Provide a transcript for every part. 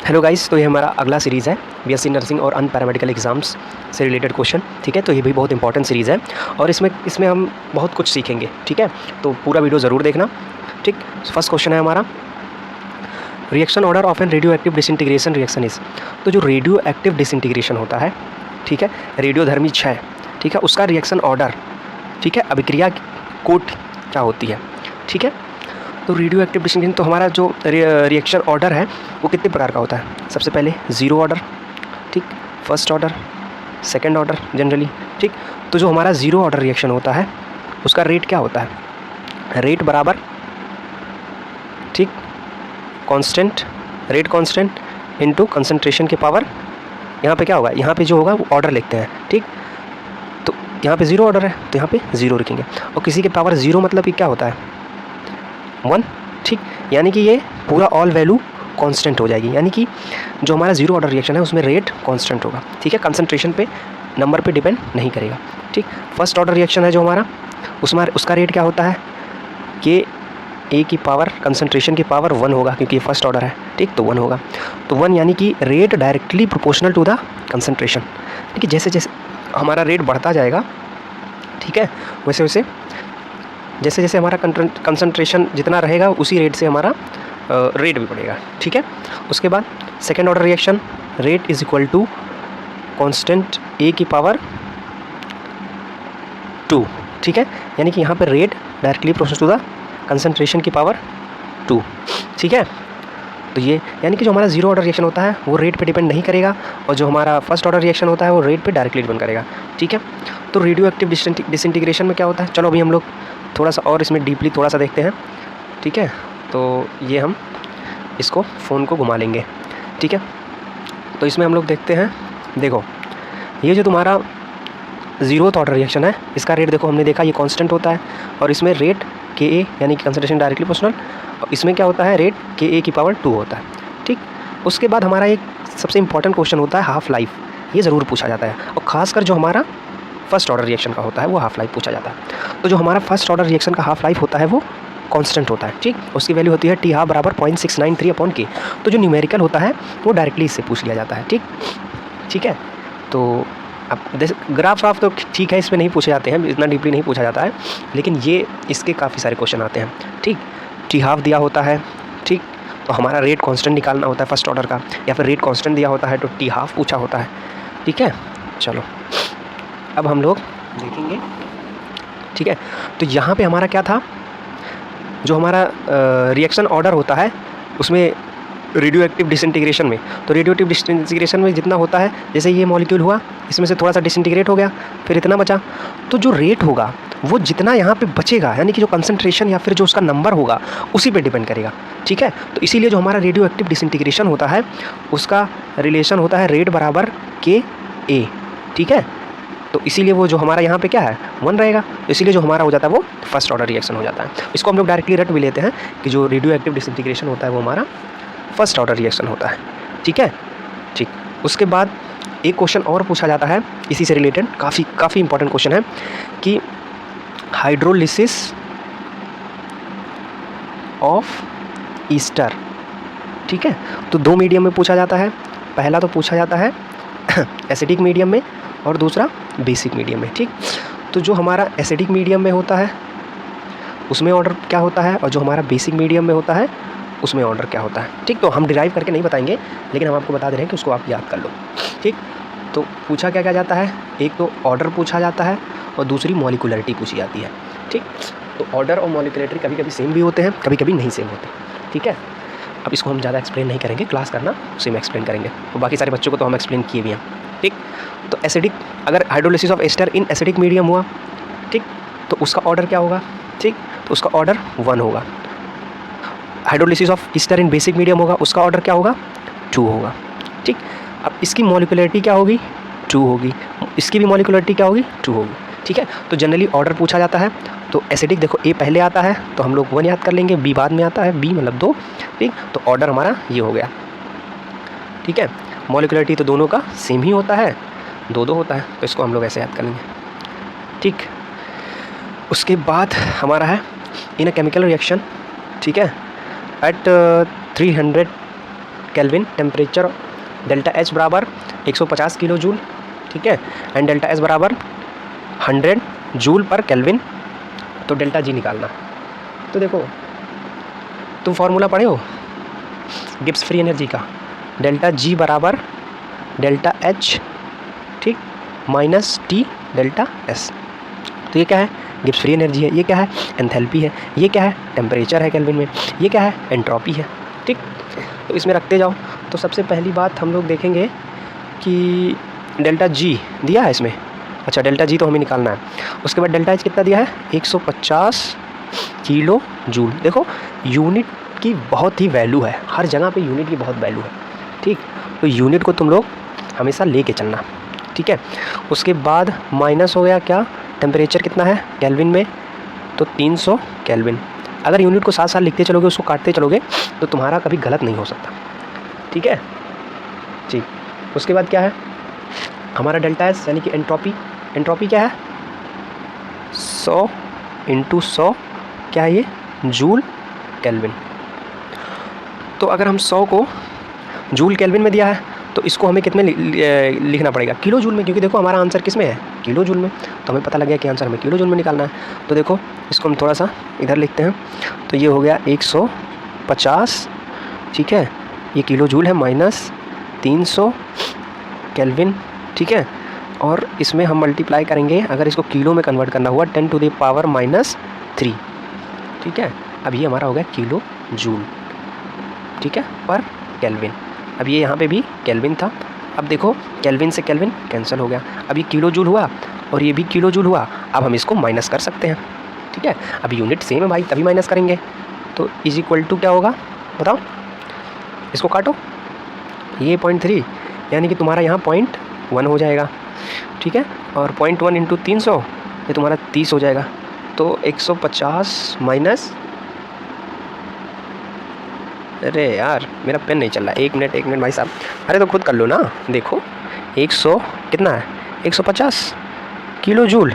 Hello guys, तो ये हमारा अगला सीरीज़ है बीएससी नर्सिंग और अन पैरामेडिकल एग्ज़ाम्स से रिलेटेड क्वेश्चन। ठीक है, तो ये भी बहुत इंपॉर्टेंट सीरीज़ है और इसमें हम बहुत कुछ सीखेंगे। ठीक है, तो पूरा वीडियो ज़रूर देखना। ठीक, फर्स्ट क्वेश्चन है हमारा, reaction order of an radioactive disintegration reaction is. तो जो रेडियो एक्टिव डिसइंटीग्रेशन होता है, ठीक है, रेडियोधर्मी क्षय, ठीक है, उसका रिएक्शन ऑर्डर, ठीक है, अभिक्रिया कोट क्या होती है। ठीक है, तो रेडियो एक्टिव डिसइंटीग्रेशन, तो हमारा जो रिएक्शन ऑर्डर है वो कितने प्रकार का होता है। सबसे पहले ज़ीरो ऑर्डर, ठीक, first order, second order generally. ठीक, तो जो हमारा ज़ीरो ऑर्डर रिएक्शन होता है उसका रेट क्या होता है, रेट बराबर, ठीक, constant, rate constant into concentration के पावर, यहाँ पे क्या होगा, यहाँ पे जो होगा वो ऑर्डर लिखते हैं। ठीक, तो यहाँ पे ज़ीरो ऑर्डर है तो यहाँ पे ज़ीरो लिखेंगे, और किसी के पावर ज़ीरो मतलब कि क्या होता है 1। ठीक, यानी कि ये पूरा ऑल वैल्यू कांस्टेंट हो जाएगी, यानी कि जो हमारा ज़ीरो ऑर्डर रिएक्शन है उसमें रेट कांस्टेंट होगा। ठीक है, कंसंट्रेशन पे, नंबर पे डिपेंड नहीं करेगा। ठीक, फर्स्ट ऑर्डर रिएक्शन है जो हमारा, उसमें उसका रेट क्या होता है कि ए की पावर कंसंट्रेशन की पावर 1 होगा, क्योंकि ये फर्स्ट ऑर्डर है। ठीक, तो 1 होगा, तो 1 यानी कि rate directly proportional to the concentration. ठीक है, जैसे जैसे हमारा रेट बढ़ता जाएगा, ठीक है, वैसे वैसे जैसे जैसे हमारा कंसंट्रेशन जितना रहेगा उसी रेट से हमारा रेट भी बढ़ेगा। ठीक है, उसके बाद second order reaction, rate is equal to constant A की पावर 2। ठीक है, यानी कि यहाँ पर रेट directly proportional to the concentration की पावर 2। ठीक है, तो ये यानी कि जो हमारा ज़ीरो ऑर्डर रिएक्शन होता है वो रेट पे डिपेंड नहीं करेगा, और जो हमारा फर्स्ट ऑर्डर रिएक्शन होता है वो रेट पे डायरेक्टली डिपेंड करेगा। ठीक है, तो रेडियो एक्टिव डिसइंटीग्रेशन में क्या होता है, चलो अभी हम लोग थोड़ा सा और इसमें डीपली थोड़ा सा देखते हैं। ठीक है, तो ये हम इसको फ़ोन को घुमा लेंगे। ठीक है, तो इसमें हम लोग देखते हैं, देखो ये जो तुम्हारा ज़ीरो ऑर्डर रिएक्शन है इसका रेट देखो, हमने देखा ये कांस्टेंट होता है, और इसमें रेट के ए यानी कि कंसंट्रेशन डायरेक्टली प्रोपोर्शनल, और इसमें क्या होता है, रेट के ए की पावर 2 होता है। ठीक, उसके बाद हमारा एक सबसे इंपॉर्टेंट क्वेश्चन होता है हाफ लाइफ, ये ज़रूर पूछा जाता है, और ख़ासकर जो हमारा फर्स्ट ऑर्डर रिएक्शन का होता है वो हाफ लाइफ पूछा जाता है। तो जो हमारा फर्स्ट ऑर्डर रिएक्शन का हाफ लाइफ होता है वो कांस्टेंट होता है। ठीक, उसकी वैल्यू होती है टी हाफ बराबर 0.693/K। तो जो न्यूमेरिकल होता है वो डायरेक्टली इससे पूछ लिया जाता है। ठीक, ठीक है, तो अब ग्राफ वाफ तो ठीक है, इसमें नहीं पूछे जाते हैं, इतना डीपली नहीं पूछा जाता है, लेकिन ये इसके काफ़ी सारे क्वेश्चन आते हैं। ठीक, टी हाफ दिया होता है, ठीक, तो हमारा रेट कांस्टेंट निकालना होता है फर्स्ट ऑर्डर का, या फिर रेट कांस्टेंट दिया होता है तो टी हाफ पूछा होता है। ठीक है, चलो अब हम लोग देखेंगे। ठीक है, तो यहाँ पे हमारा क्या था, जो हमारा रिएक्शन ऑर्डर होता है उसमें रेडियो एक्टिव डिसइंटीग्रेशन में, तो रेडियो एक्टिव डिसइंटीग्रेशन में जितना होता है, जैसे ये मॉलिक्यूल हुआ इसमें से थोड़ा सा डिसइंटीग्रेट हो गया, फिर इतना बचा, तो जो रेट होगा वो जितना यहाँ पे बचेगा, यानी कि जो कंसंट्रेशन या फिर जो उसका नंबर होगा उसी पे डिपेंड करेगा। ठीक है, तो इसीलिए जो हमारा रेडियो एक्टिव डिसइंटीग्रेशन होता है उसका रिलेशन होता है रेट बराबर के ए। ठीक है, तो इसीलिए वो जो हमारा यहाँ पे क्या है 1 रहेगा, तो इसीलिए जो हमारा हो जाता है वो फर्स्ट ऑर्डर रिएक्शन हो जाता है। इसको हम लोग डायरेक्टली रट भी लेते हैं कि जो रेडियो एक्टिव डिसइंटीग्रेशन होता है वो हमारा फर्स्ट ऑर्डर रिएक्शन होता है। ठीक है, ठीक, उसके बाद एक क्वेश्चन और पूछा जाता है इसी से रिलेटेड, काफ़ी इंपॉर्टेंट क्वेश्चन है कि हाइड्रोलिसिस ऑफ ईस्टर। ठीक है, तो 2 मीडियम में पूछा जाता है, पहला तो पूछा जाता है एसिडिक मीडियम में और दूसरा बेसिक मीडियम में। ठीक, तो जो हमारा एसिडिक मीडियम में होता है उसमें ऑर्डर क्या होता है, और जो हमारा बेसिक मीडियम में होता है उसमें ऑर्डर क्या होता है। ठीक, तो हम डिराइव करके नहीं बताएंगे, लेकिन हम आपको बता दे रहे हैं कि उसको आप याद कर लो। ठीक, तो पूछा क्या क्या जाता है, एक तो ऑर्डर पूछा जाता है और दूसरी मॉलिक्यूलरिटी पूछी जाती है। ठीक, तो ऑर्डर और मॉलिक्यूलरिटी कभी कभी सेम भी होते हैं, कभी कभी नहीं सेम होते। ठीक है, अब इसको हम ज़्यादा एक्सप्लेन नहीं करेंगे, क्लास करना उसे हम एक्सप्लेन करेंगे, तो बाकी सारे बच्चों को तो हम एक्सप्लेन किए भी हैं। ठीक, तो एसिडिक, अगर hydrolysis of ester in acidic medium हुआ, ठीक, तो उसका ऑर्डर क्या होगा, ठीक, तो उसका ऑर्डर 1 होगा। Hydrolysis of Easter in basic medium होगा, उसका ऑर्डर क्या होगा 2 होगा। ठीक, अब इसकी मॉलिक्यूलरिटी क्या होगी 2 होगी, इसकी भी मॉलिक्यूलरिटी क्या होगी 2 होगी। ठीक है, तो जनरली ऑर्डर पूछा जाता है, तो एसिडिक देखो ए पहले आता है तो हम लोग 1 याद कर लेंगे, बी बाद में आता है, बी मतलब 2। ठीक, तो ऑर्डर हमारा ये हो गया। ठीक है, मॉलिक्यूलरिटी तो दोनों का सेम ही होता है, 2 होता है, तो इसको हम लोग ऐसे याद कर लेंगे। ठीक, उसके बाद हमारा है इन अ केमिकल रिएक्शन, ठीक है, at 300 kelvin, temperature delta H बराबर 150 किलो जूल, ठीक है, एंड डेल्टा एस बराबर 100 जूल पर केल्विन। तो डेल्टा जी निकालना। तो देखो तुम फार्मूला पढ़े हो गिब्स फ्री एनर्जी का, डेल्टा जी बराबर डेल्टा एच, ठीक, माइनस टी डेल्टा एस। तो ये क्या है? गिब्स फ्री एनर्जी है। ये क्या है? एंथैल्पी है। ये क्या है? टेम्परेचर है केल्विन में। ये क्या है? एंट्रोपी है। ठीक, तो इसमें रखते जाओ। तो सबसे पहली बात हम लोग देखेंगे कि डेल्टा जी दिया है इसमें। अच्छा, डेल्टा जी तो हमें निकालना है। उसके बाद डेल्टा एच कितना दिया है? 150 किलो जूल। देखो यूनिट की बहुत ही वैल्यू है, हर जगह पे यूनिट की बहुत वैल्यू है। ठीक, तो यूनिट को तुम लोग हमेशा लेके चलना। ठीक है, उसके बाद माइनस हो गया क्या? टेम्परेचर कितना है केल्विन में? तो 300 केल्विन। अगर यूनिट को साथ साथ लिखते चलोगे, उसको काटते चलोगे, तो तुम्हारा कभी गलत नहीं हो सकता। ठीक है, ठीक। उसके बाद क्या है हमारा डेल्टा एस, यानी कि एंट्रोपी। एंट्रोपी क्या है? 100 × 100 क्या है ये? Joule kelvin. तो अगर हम 100 को जूल केल्विन में दिया है, तो इसको हमें कितने लिखना पड़ेगा? किलो जूल में, क्योंकि देखो हमारा आंसर किस में है? किलो जूल में। तो हमें पता लग गया कि आंसर हमें किलो जूल में निकालना है। तो देखो इसको हम थोड़ा सा इधर लिखते हैं। तो ये हो गया 150, ठीक है, ये किलो जूल है, माइनस 300 केल्विन, ठीक है, और इसमें हम मल्टीप्लाई करेंगे। अगर इसको किलो में कन्वर्ट करना हुआ 10⁻³ ठीक है। अब ये हमारा हो गया किलो जूल, ठीक है, पर केल्विन। अब ये यहाँ पे भी केल्विन था। अब देखो केल्विन से केल्विन कैंसिल हो गया। अब ये किलो जूल हुआ और ये भी किलो जूल हुआ। अब हम इसको माइनस कर सकते हैं। ठीक है, अब यूनिट सेम है भाई, तभी माइनस करेंगे। तो इज इक्वल टू क्या होगा बताओ? इसको काटो, ये 0.3 यानी कि तुम्हारा यहाँ 0.1 हो जाएगा। ठीक है, और 0.1 × 300 ये तुम्हारा 30 हो जाएगा। तो 150 माइनस, अरे यार मेरा पेन नहीं चल रहा है, एक मिनट भाई साहब। अरे तो खुद कर लो ना। देखो 100 कितना है? 150 किलो जूल,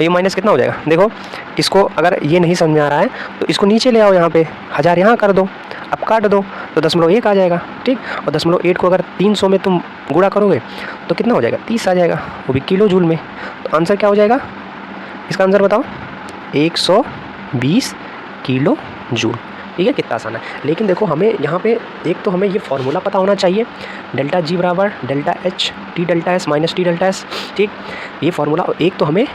ये माइनस कितना हो जाएगा? देखो इसको अगर ये नहीं समझ में आ रहा है तो इसको नीचे ले आओ, यहाँ पे 1000 यहाँ कर दो, अब काट दो तो 0.1 आ जाएगा। ठीक, और 0.8 को अगर 300 में तुम गुणा करोगे तो कितना हो जाएगा? 30 आ जाएगा, वो भी किलो जूल में। तो आंसर क्या हो जाएगा इसका? आंसर बताओ, 120 किलो जूल। ठीक है, कितना आसान है। लेकिन देखो हमें यहाँ पे एक तो हमें ये फार्मूला पता होना चाहिए, डेल्टा जी बराबर delta H T delta S minus T delta S. ठीक, ये फार्मूला। एक तो हमें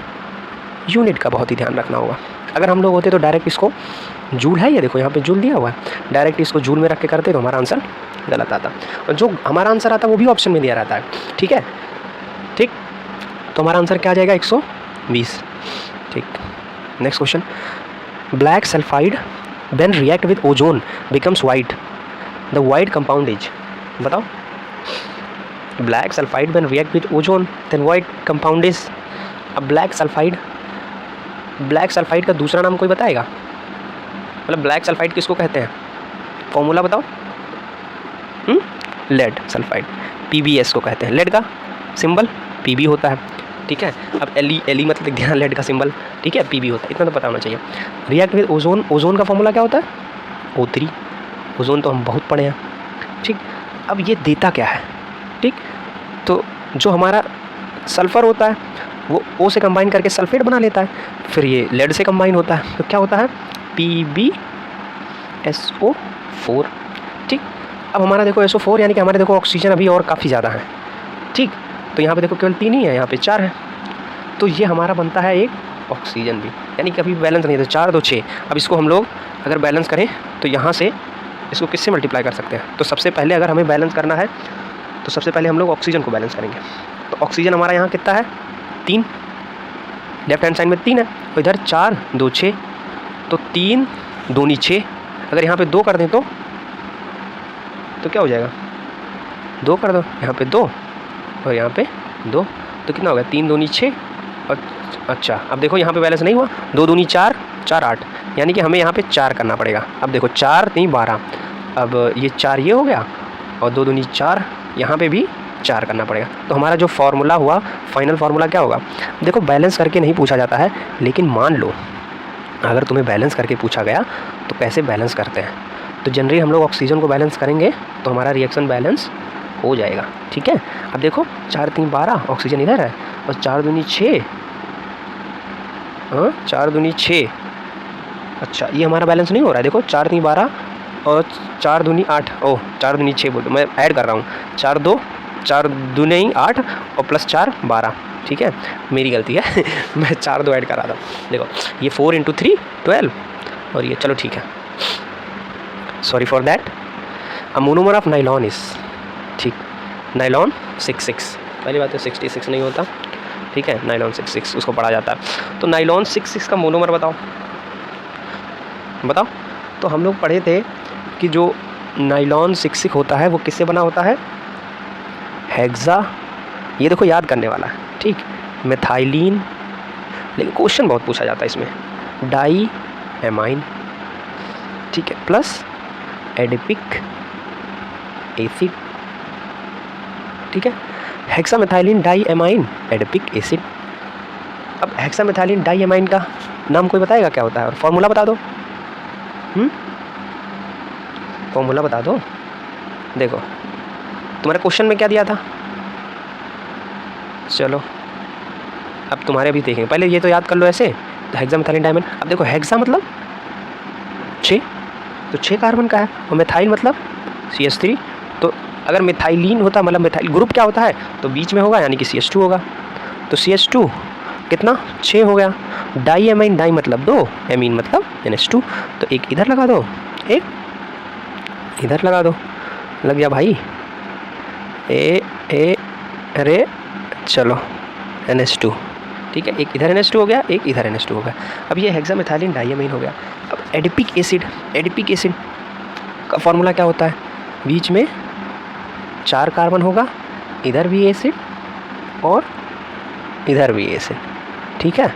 यूनिट का बहुत ही ध्यान रखना होगा। अगर हम लोग होते तो डायरेक्ट इसको, जूल है ये देखो यहाँ पे जूल दिया हुआ है, डायरेक्ट इसको जूल में रख के करते तो हमारा आंसर गलत आता। और जो हमारा आंसर आता है वो भी ऑप्शन में दिया रहता है। ठीक है, ठीक, तो हमारा आंसर क्या आ जाएगा? 120। ठीक, next question. Black sulphide then react with ozone becomes white, the white compound is, बताओ। black sulfide when react with ozone then white compound is। अब black sulfide का दूसरा नाम कोई बताएगा? मतलब black sulfide किसको कहते हैं? फॉर्मूला बताओ। लेड सल्फाइड, PbS को कहते हैं। लेड का सिंबल Pb होता है। ठीक है, अब Li मतलब लिख दिया लेड का सिंबल। ठीक है, Pb होता है, इतना तो पता होना चाहिए। रिएक्ट विद ओजोन, ओजोन का फॉर्मूला क्या होता है? O3। ओजोन तो हम बहुत पढ़े हैं। ठीक, अब ये देता क्या है? ठीक, तो जो हमारा सल्फ़र होता है वो O से कंबाइन करके सल्फेट बना लेता है, फिर ये लेड से कंबाइन होता है, तो क्या होता है? PbSO4। ठीक, अब हमारा देखो SO4 यानी कि हमारे देखो ऑक्सीजन अभी और काफ़ी ज़्यादा है। ठीक, तो यहाँ पे देखो केवल 3 ही है, यहाँ पे 4 है, तो ये हमारा बनता है एक ऑक्सीजन भी, यानी कि अभी बैलेंस नहीं है, तो 4 2 6। अब इसको हम लोग अगर बैलेंस करें तो यहाँ से इसको किससे मल्टीप्लाई कर सकते हैं? तो सबसे पहले अगर हमें बैलेंस करना है तो सबसे पहले हम लोग ऑक्सीजन को बैलेंस करेंगे। तो ऑक्सीजन हमारा यहाँ कितना है? 3, लेफ्ट हैंड साइड में 3 है, और इधर 4 2 6, तो 3 2 6। अगर यहाँ पे 2 कर दें तो क्या हो जाएगा? 2 कर दो, यहाँ पे 2 और यहाँ पे 2, तो कितना हो गया? 3 2 6। और अच्छा, अब देखो यहाँ पे बैलेंस नहीं हुआ, 2 2 4 4 8, यानी कि हमें यहाँ पे 4 करना पड़ेगा। अब देखो 4 3 12, अब ये 4 ये हो गया, और 2 2 4, यहाँ पे भी 4 करना पड़ेगा। तो हमारा जो फार्मूला हुआ, फाइनल फार्मूला क्या होगा? देखो बैलेंस करके नहीं पूछा जाता है, लेकिन मान लो अगर तुम्हें बैलेंस करके पूछा गया तो कैसे बैलेंस करते हैं? तो जनरली हम लोग ऑक्सीजन को बैलेंस करेंगे तो हमारा रिएक्शन बैलेंस हो जाएगा। ठीक है, अब देखो 4 3 12 ऑक्सीजन इधर है और 4 दूनी 6, हाँ 4 दूनी 6। अच्छा ये हमारा बैलेंस नहीं हो रहा है, देखो 4 3 12 और 4 दूनी 8, ओह 4 दूनी 6 बोल, मैं ऐड कर रहा हूँ, 4 दूनी 8 और प्लस 4 12। ठीक है, मेरी गलती है मैं 4 2 ऐड कर रहा था। देखो ये 4 × 3 12 और ये, चलो ठीक है, sorry for that. A monomer of nylon is, ठीक, नाइलॉन 66, पहली बात तो 66 नहीं होता। ठीक है, नाइलॉन 66 उसको पढ़ा जाता है। तो नाइलॉन 66 का मोनोमर बताओ, बताओ। तो हम लोग पढ़े थे कि जो नाइलॉन 66 होता है वो किससे बना होता है, हेक्सा, ये देखो याद करने वाला है। ठीक, मेथाइलिन, लेकिन क्वेश्चन बहुत पूछा जाता है इसमें, डाई एमाइन, ठीक है, प्लस एडिपिक एसिड। ठीक है, हेक्सामेथाइलिन डाई एमाइन एडिपिक एसिड। अब हेक्सामेथाइलिन डाई एमाइन का नाम कोई बताएगा क्या होता है, और फॉर्मूला बता दो। फॉर्मूला बता दो। देखो तुम्हारे क्वेश्चन में क्या दिया था, चलो अब तुम्हारे भी देखेंगे, पहले ये तो याद कर लो ऐसे। तो हेक्सामेथाइलिन डाइमन, अब देखो हेक्सा मतलब 6, तो 6 कार्बन का है, और मेथाइल मतलब CH3। तो अगर मेथाइलिन होता मतलब मेथाइल ग्रुप क्या होता है, तो बीच में होगा यानी कि CH2 होगा। तो CH2 कितना 6 हो गया। डाई एमाइन, डाई मतलब 2, एमीन मतलब NH2, तो एक इधर लगा दो, एक इधर लगा दो, लग गया भाई। अरे चलो NH2, ठीक है, एक इधर NH2 हो गया, एक इधर NH2 हो गया। अब ये हेक्सामेथाइलिन डाइअमीन हो गया। अब एडिपिक एसिड, एडिपिक एसिड का फॉर्मूला क्या होता है, बीच में 4 कार्बन होगा, इधर भी एसिड और इधर भी एसिड। ठीक है,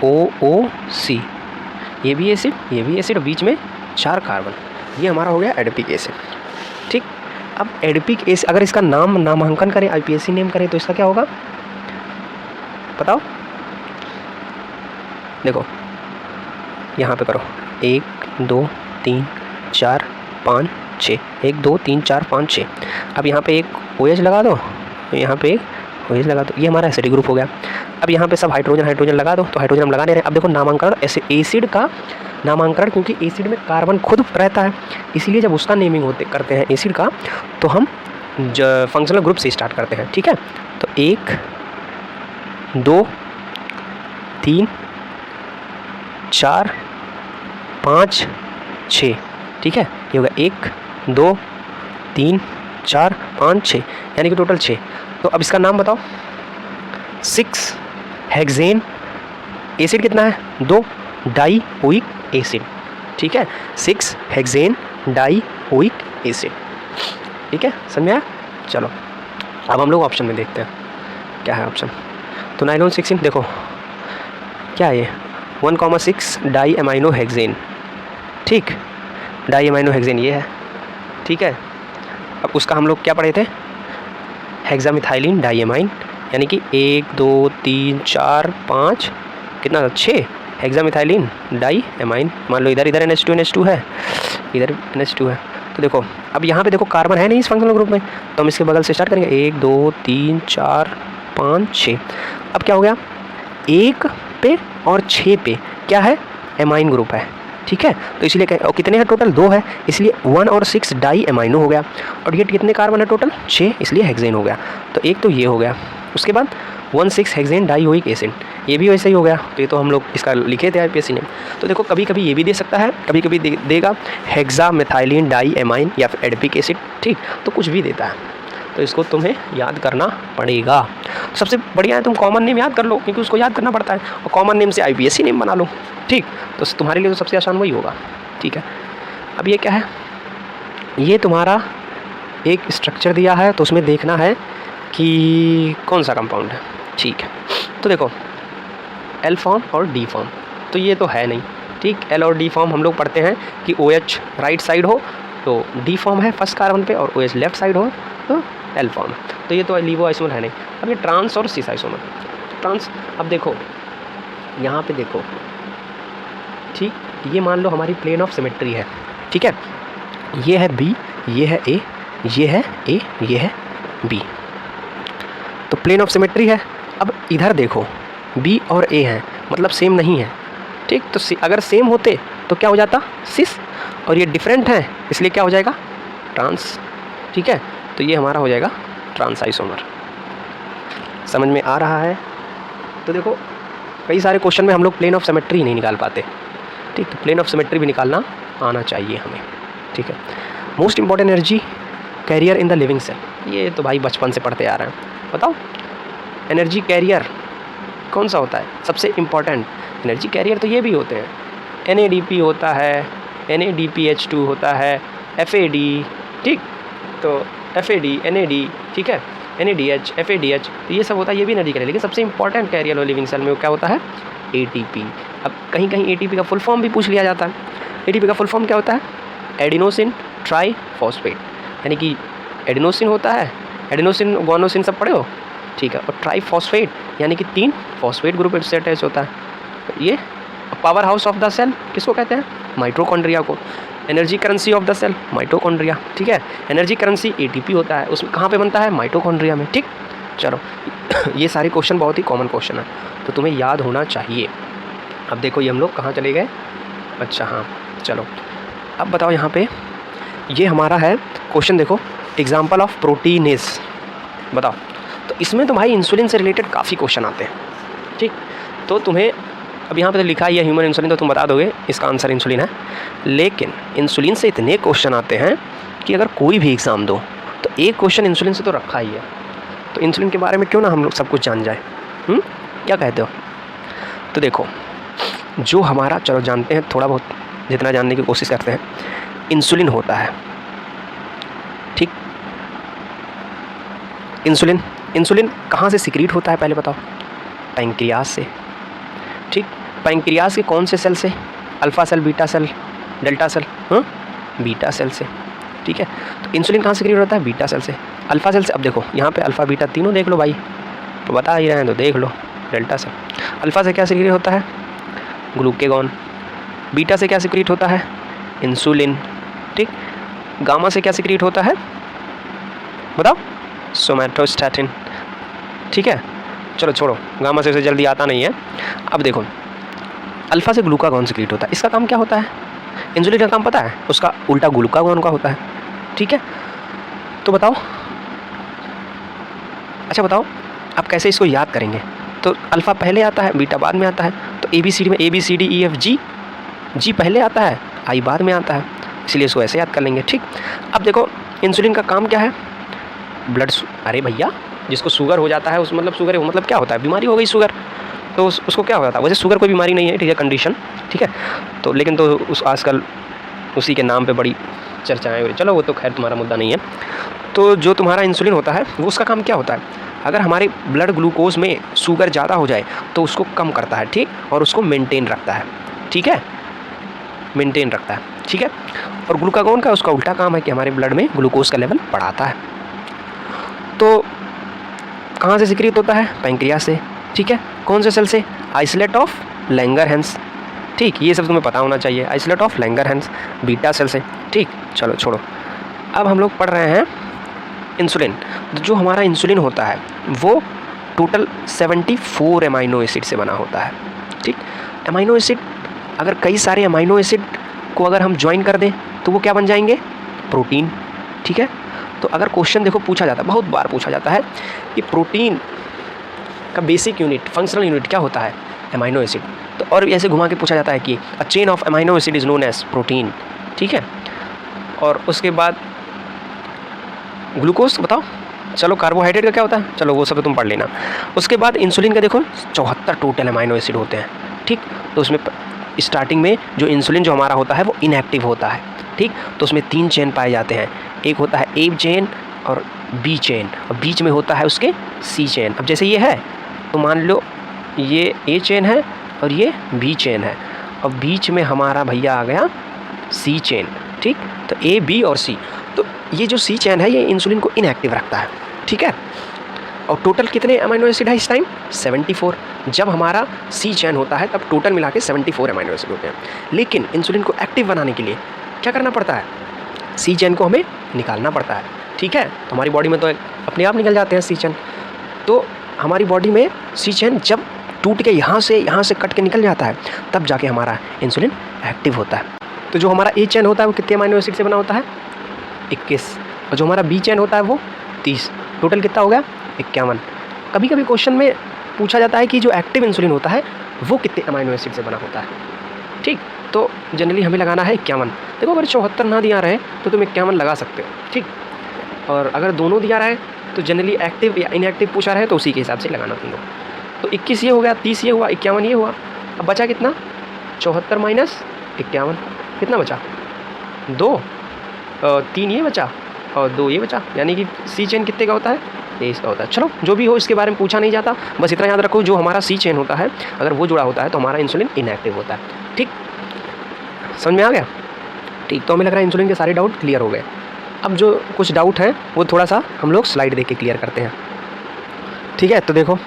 OOC, ये भी एसिड, ये भी एसिड, बीच में 4 कार्बन, ये हमारा हो गया एडिपिक एसिड। ठीक, अब एडिपिक एसिड अगर इसका नामांकन करें, IPSC नेम करें, तो इसका क्या होगा बताओ। देखो यहाँ पे करो, 1 2 3 4 5 6, 1 2 3 4 5 6। अब यहाँ पे एक OH लगा दो, यहाँ पे एक OH लगा दो, ये हमारा एसिडिक ग्रुप हो गया। अब यहाँ पे सब हाइड्रोजन हाइड्रोजन लगा दो, तो हाइड्रोजन हम लगा दे रहे हैं। अब देखो नामांकन, ऐसे एसिड का नामांकन, क्योंकि एसिड में कार्बन खुद रहता है, इसीलिए जब उसका नेमिंग करते हैं एसिड का, तो हम फंक्शनल ग्रुप से स्टार्ट करते हैं। ठीक है, तो 1 2 3 4 5 6, ठीक है, ये होगा 1 2 3 4 5 6, यानी कि टोटल 6। तो अब इसका नाम बताओ, 6 हेक्सेन, एसिड कितना है 2, डाइओइक एसिड। ठीक है, 6 हेक्सेन डाइओइक एसिड। ठीक है, समझ में आया। चलो अब हम लोग ऑप्शन में देखते हैं क्या है ऑप्शन। तो नाइलॉन 16 देखो क्या है ये, 1,6 डाई अमाइनो हेक्सेन। ठीक, डाई अमाइनो हेक्सेन ये है। ठीक है, अब उसका हम लोग क्या पढ़े थे, हेक्सामेथाइलिन डाइअमाइन, यानी कि 1 2 3 4 5 कितना 6 हेक्सामेथाइलिन डाइअमाइन। मान लो इधर NH2 है, इधर NH2 है। तो देखो अब यहाँ पे देखो कार्बन है नहीं इस फंक्शनल ग्रुप में, तो हम इसके बगल से स्टार्ट करेंगे, 1 2 3 4 5 6। अब क्या हो गया, 1 पे और 6 पे क्या है, एमाइन ग्रुप है। ठीक है, तो इसलिए और कितने हैं टोटल, 2 है, इसलिए 1 और 6 डाई एमाइनो हो गया। और ये कितने कार्बन है टोटल 6, इसलिए हेक्सेन हो गया। तो एक तो ये हो गया, उसके बाद 1,6 हेक्सेन डाइओइक एसिड, ये भी वैसे ही हो गया। तो ये तो हम लोग इसका लिखे थे IPSC ने। तो देखो कभी कभी ये भी दे सकता है, कभी कभी देगा हेक्सामेथाइलिन डाइअमाइन या फिर एडिपिक एसिड। ठीक, तो कुछ भी देता है, तो इसको तुम्हें याद करना पड़ेगा। सबसे बढ़िया है तुम कॉमन नेम याद कर लो, क्योंकि उसको याद करना पड़ता है, और कॉमन नेम से IPSC नेम बना लो। ठीक, तो तुम्हारे लिए तो सबसे आसान वही होगा। ठीक है, अब ये क्या है, ये तुम्हारा एक स्ट्रक्चर दिया है, तो उसमें देखना है कि कौन सा कंपाउंड है। ठीक है, तो देखो L फॉर्म और D फॉर्म, तो ये तो है नहीं। ठीक, L और D फॉर्म हम लोग पढ़ते हैं कि OH राइट साइड हो तो D फॉर्म है फर्स्ट कार्बन पे, और OH लेफ्ट साइड हो तो L फॉर्म है। तो ये तो लिवो आइसोमर है नहीं। अब ये ट्रांस और सिस आइसोमर, ट्रांस, अब देखो यहाँ पे देखो, ठीक, ये मान लो हमारी प्लेन ऑफ सिमेट्री है। ठीक है, ये है बी, ये है ए, ये है ए, ये है बी। तो प्लेन ऑफ सिमेट्री है। अब इधर देखो बी और ए हैं, मतलब सेम नहीं है, ठीक। तो अगर सेम होते तो क्या हो जाता, सिस, और ये डिफरेंट हैं इसलिए क्या हो जाएगा, ट्रांस, ठीक है। तो ये हमारा हो जाएगा ट्रांस आइसोमर। समझ में आ रहा है? तो देखो कई सारे क्वेश्चन में हम लोग प्लेन ऑफ सिमेट्री नहीं निकाल पाते, ठीक। तो प्लेन ऑफ सिमेट्री भी निकालना आना चाहिए हमें, ठीक है। Most important energy carrier in the living cell, ये तो भाई बचपन से पढ़ते आ रहे हैं। बताओ एनर्जी कैरियर कौन सा होता है सबसे इम्पॉर्टेंट? एनर्जी कैरियर तो ये भी होते हैं, NADP होता है, NADPH2 होता है, FAD, ठीक। तो FAD, NAD, ठीक है, NADH, FADH, तो ये सब होता है, ये भी एनर्जी कैरियर। लेकिन सबसे इंपॉर्टेंट कैरियर लिविंग सेल में क्या होता है, ATP। अब कहीं कहीं ATP का फुल फॉर्म भी पूछ लिया जाता है। ATP का फुल फॉर्म क्या होता है, एडिनोसिन ट्राईफॉस्फेट, यानी कि एडिनोसिन होता है, एडिनोसिन गुआनोसिन सब पढ़े हो, ठीक है। और ट्राईफॉस्फेट यानी कि 3 फॉस्फेट ग्रुप से अटैच होता है। ये powerhouse of the cell किसको कहते हैं, माइटोकॉन्ड्रिया को। Energy currency of the cell mitochondria, ठीक है। एनर्जी करेंसी ATP होता है, उसमें कहाँ पे बनता है, माइटोकॉन्ड्रिया में, ठीक। चलो ये सारे क्वेश्चन बहुत ही कॉमन क्वेश्चन है, तो तुम्हें याद होना चाहिए। अब देखो ये हम लोग कहाँ चले गए, अच्छा हाँ चलो अब बताओ यहाँ पे ये हमारा है क्वेश्चन, देखो एग्जाम्पल ऑफ प्रोटीनेस बताओ। तो इसमें तो भाई इंसुलिन से रिलेटेड काफ़ी क्वेश्चन आते हैं, ठीक। तो तुम्हें अब यहाँ पे तो लिखा ही है ह्यूमन इंसुलिन, तो तुम बता दोगे इसका आंसर इंसुलिन है। लेकिन इंसुलिन से इतने क्वेश्चन आते हैं कि अगर कोई भी एग्ज़ाम दो तो एक क्वेश्चन इंसुलिन से तो रखा ही है। तो इंसुलिन के बारे में क्यों ना हम लोग सब कुछ जान जाए, क्या कहते हो? तो देखो जो हमारा, चलो जानते हैं थोड़ा बहुत, जितना जानने की कोशिश करते हैं। इंसुलिन होता है, ठीक। इंसुलिन कहाँ से सिक्रीट होता है पहले बताओ? पैंक्रियास से, ठीक। पैंक्रियास के कौन से सेल से? Alpha cell, beta cell, delta cell, beta cell से, ठीक है। तो इंसुलिन कहाँ से सिक्रीट होता है? बीटा सेल से, अल्फ़ा सेल से। अब देखो यहाँ पे अल्फ़ा बीटा तीनों देख लो भाई, तो बता ही रहे हैं तो देख लो। डेल्टा सेल, अल्फ़ा से क्या सिक्रीट होता है? ग्लूकेगॉन। बीटा से क्या सिक्रीट होता है? इंसुलिन, ठीक। गामा से क्या सिक्रीट होता है बताओ? सोमैटोस्टैटिन, ठीक है। चलो छोड़ो, गामा से जल्दी आता नहीं है। अब देखो अल्फ़ा से ग्लूकागॉन सिक्रीट होता है, इसका काम क्या होता है? इंसुलिन का काम पता है? उसका उल्टा ग्लूकागॉन का होता है, ठीक है। तो बताओ, अच्छा बताओ आप कैसे इसको याद करेंगे? तो अल्फ़ा पहले आता है, बीटा बाद में आता है। तो ABCD में ABCDEFG, G पहले आता है, I बाद में आता है, इसलिए इसको ऐसे याद कर लेंगे, ठीक। अब देखो इंसुलिन का काम क्या है? ब्लड, अरे भैया जिसको शुगर हो जाता है उस मतलब शुगर है, मतलब क्या होता है? बीमारी हो गई शुगर, तो उसको क्या हो जाता है? वैसे शुगर कोई बीमारी नहीं है, ठीक है, कंडीशन, ठीक है। तो लेकिन तो उस आजकल उसी के नाम पे बड़ी चर्चाएं हो रही, चलो वो तो खैर तुम्हारा मुद्दा नहीं है। तो जो तुम्हारा इंसुलिन होता है वो उसका काम क्या होता है? अगर हमारे ब्लड ग्लूकोज में शुगर ज़्यादा हो जाए तो उसको कम करता है, ठीक, और उसको मेंटेन रखता है, ठीक है, मेंटेन रखता है, ठीक है। और ग्लूकागॉन का उसका उल्टा काम है कि हमारे ब्लड में ग्लूकोज का लेवल बढ़ाता है। तो कहाँ से सिक्रीट होता है? पैंक्रियास से, ठीक है। कौन से सेल से? आइसोलेट ऑफ लैंगरहैंस, ठीक, ये सब तुम्हें पता होना चाहिए। Isolate of Langerhans, beta cell से, ठीक। चलो छोड़ो, अब हम लोग पढ़ रहे हैं इंसुलिन। जो हमारा इंसुलिन होता है वो टोटल 74 अमाइनो एसिड से बना होता है, ठीक। अमाइनो एसिड, अगर कई सारे अमाइनो एसिड को अगर हम ज्वाइन कर दें तो वो क्या बन जाएंगे? प्रोटीन, ठीक है। तो अगर क्वेश्चन देखो पूछा जाता है, बहुत बार पूछा जाता है कि प्रोटीन का बेसिक यूनिट, फंक्शनल यूनिट क्या होता है? Amino acid. तो और ऐसे घुमा के पूछा जाता है कि a chain of amino acid is known as protein, ठीक है। और उसके बाद ग्लूकोज बताओ, चलो कार्बोहाइड्रेट का क्या होता है? चलो वो सब तुम पढ़ लेना। उसके बाद इंसुलिन का देखो 74 टोटल अमाइनो एसिड होते हैं, ठीक। तो उसमें स्टार्टिंग में जो इंसुलिन जो हमारा होता है वो इनएक्टिव होता है, ठीक। तो उसमें 3 चेन पाए जाते हैं, एक होता है A चेन और B चेन, और बीच में होता है उसके C चेन। अब जैसे ये है तो मान लो ये A चेन है और ये B चेन है, और बीच में हमारा भैया आ गया C चेन, ठीक। तो A, B और C, तो ये जो C चेन है ये इंसुलिन को इनएक्टिव रखता है, ठीक है। और टोटल कितने अमाइनो एसिड है इस टाइम? 74। जब हमारा C चेन होता है तब टोटल मिला के 74 अमाइनो एसिड होते हैं। लेकिन इंसुलिन को एक्टिव बनाने के लिए क्या करना पड़ता है, सी चेन को हमें निकालना पड़ता है। ठीक है, तो हमारी बॉडी में तो अपने आप निकल जाते हैं सी चेन। तो हमारी बॉडी में सी चेन जब टूट के यहाँ से कट के निकल जाता है, तब जाके हमारा इंसुलिन एक्टिव होता है। तो जो हमारा ए चेन होता है वो कितने अमीनो एसिड से बना होता है, 21, और जो हमारा बी चेन होता है वो 30, टोटल कितना हो गया, 51। कभी कभी क्वेश्चन में पूछा जाता है कि जो एक्टिव इंसुलिन होता है वो कितने अमीनो एसिड से बना होता है। ठीक, तो जनरली हमें लगाना है 51। देखो अगर 74 ना दिया रहे तो तुम 51 लगा सकते हो। ठीक, और अगर दोनों दिया रहे तो जनरली एक्टिव या इनएक्टिव पूछा रहे तो उसी के हिसाब से लगाना तुम लोग। तो 21 ये हो गया, 30 ये हुआ, 51 ये हुआ। अब बचा कितना, 74 माइनस 51, कितना बचा, 2, 3 ये बचा और 2 ये बचा, यानी कि सी चेन कितने का होता है, 23 का होता है। चलो जो भी हो इसके बारे में पूछा नहीं जाता, बस इतना याद रखो जो हमारा सी चेन होता है अगर वो जुड़ा होता है तो हमारा इंसुलिन इनएक्टिव होता है। ठीक, समझ में आ गया। ठीक, तो हमें लग रहा है इंसुलिन के सारे डाउट क्लियर हो गए। अब जो कुछ डाउट हैं वो थोड़ा सा हम लोग स्लाइड देख के क्लियर करते हैं। ठीक है, तो देखो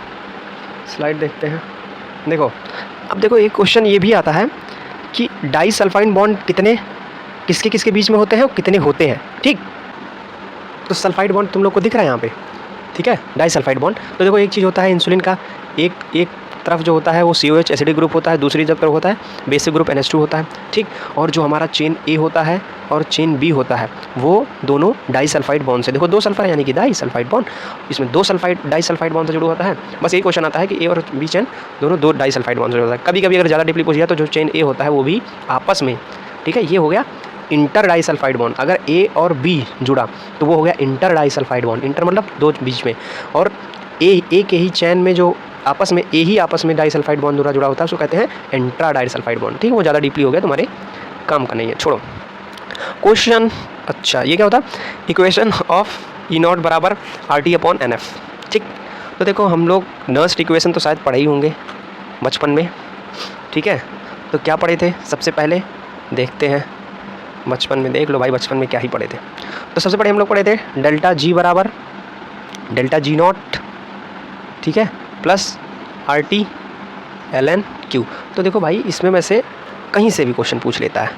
स्लाइड देखते हैं। देखो अब देखो एक क्वेश्चन ये भी आता है कि डाई सल्फाइड बॉन्ड कितने किसके किसके बीच में होते हैं और कितने होते हैं। ठीक, तो सल्फाइड बॉन्ड तुम लोग को दिख रहा है यहाँ पे। ठीक है, डाई सल्फाइड बॉन्ड। तो देखो एक चीज़ होता है इंसुलिन का, एक तरफ जो होता है वो COH एसिडिक ग्रुप होता है, दूसरी तरफ होता है बेसिक ग्रुप NH2 होता है। ठीक, और जो हमारा चेन A होता है और चेन B होता है वो दोनों डाई सल्फाइड बॉन्ड से, देखो 2 सल्फर है यानी कि डाई सल्फाइड बॉन्ड, इसमें 2 डाई सल्फाइड बॉन्ड से जुड़ा होता है। बस यही क्वेश्चन आता है कि A और B चेन दोनों 2 डाई सल्फाइड बॉन्ड से जुड़ा होता है। कभी कभी अगर ज़्यादा डीपली पूछ गया तो जो चेन A होता है वो भी आपस में, ठीक है, ये हो गया इंटर डाई सल्फाइड बॉन्ड। अगर A और B जुड़ा तो वो हो गया inter disulphide bond, inter मतलब 2 बीच में, और A के ही चैन में जो आपस में A ही आपस में डाई सल्फाइड बॉन्ड जुड़ा होता है उसको कहते हैं इंट्रा डाई सल्फाइड बॉन्ड। ठीक है, वो ज़्यादा डीपली हो गया, तुम्हारे काम का नहीं है, छोड़ो क्वेश्चन। अच्छा ये क्या होता है, इक्वेशन ऑफ E0 बराबर RT/NF। ठीक, तो देखो हम लोग नर्स्ट इक्वेशन तो शायद पढ़े ही होंगे बचपन में। ठीक है, तो क्या पढ़े थे, सबसे पहले देखते हैं, बचपन में देख लो भाई, बचपन में क्या ही पढ़े थे। तो सबसे पहले हम लोग पढ़े थे डेल्टा G बराबर डेल्टा G0, ठीक है, प्लस RT ln Q। तो देखो भाई इसमें में से कहीं से भी क्वेश्चन पूछ लेता है,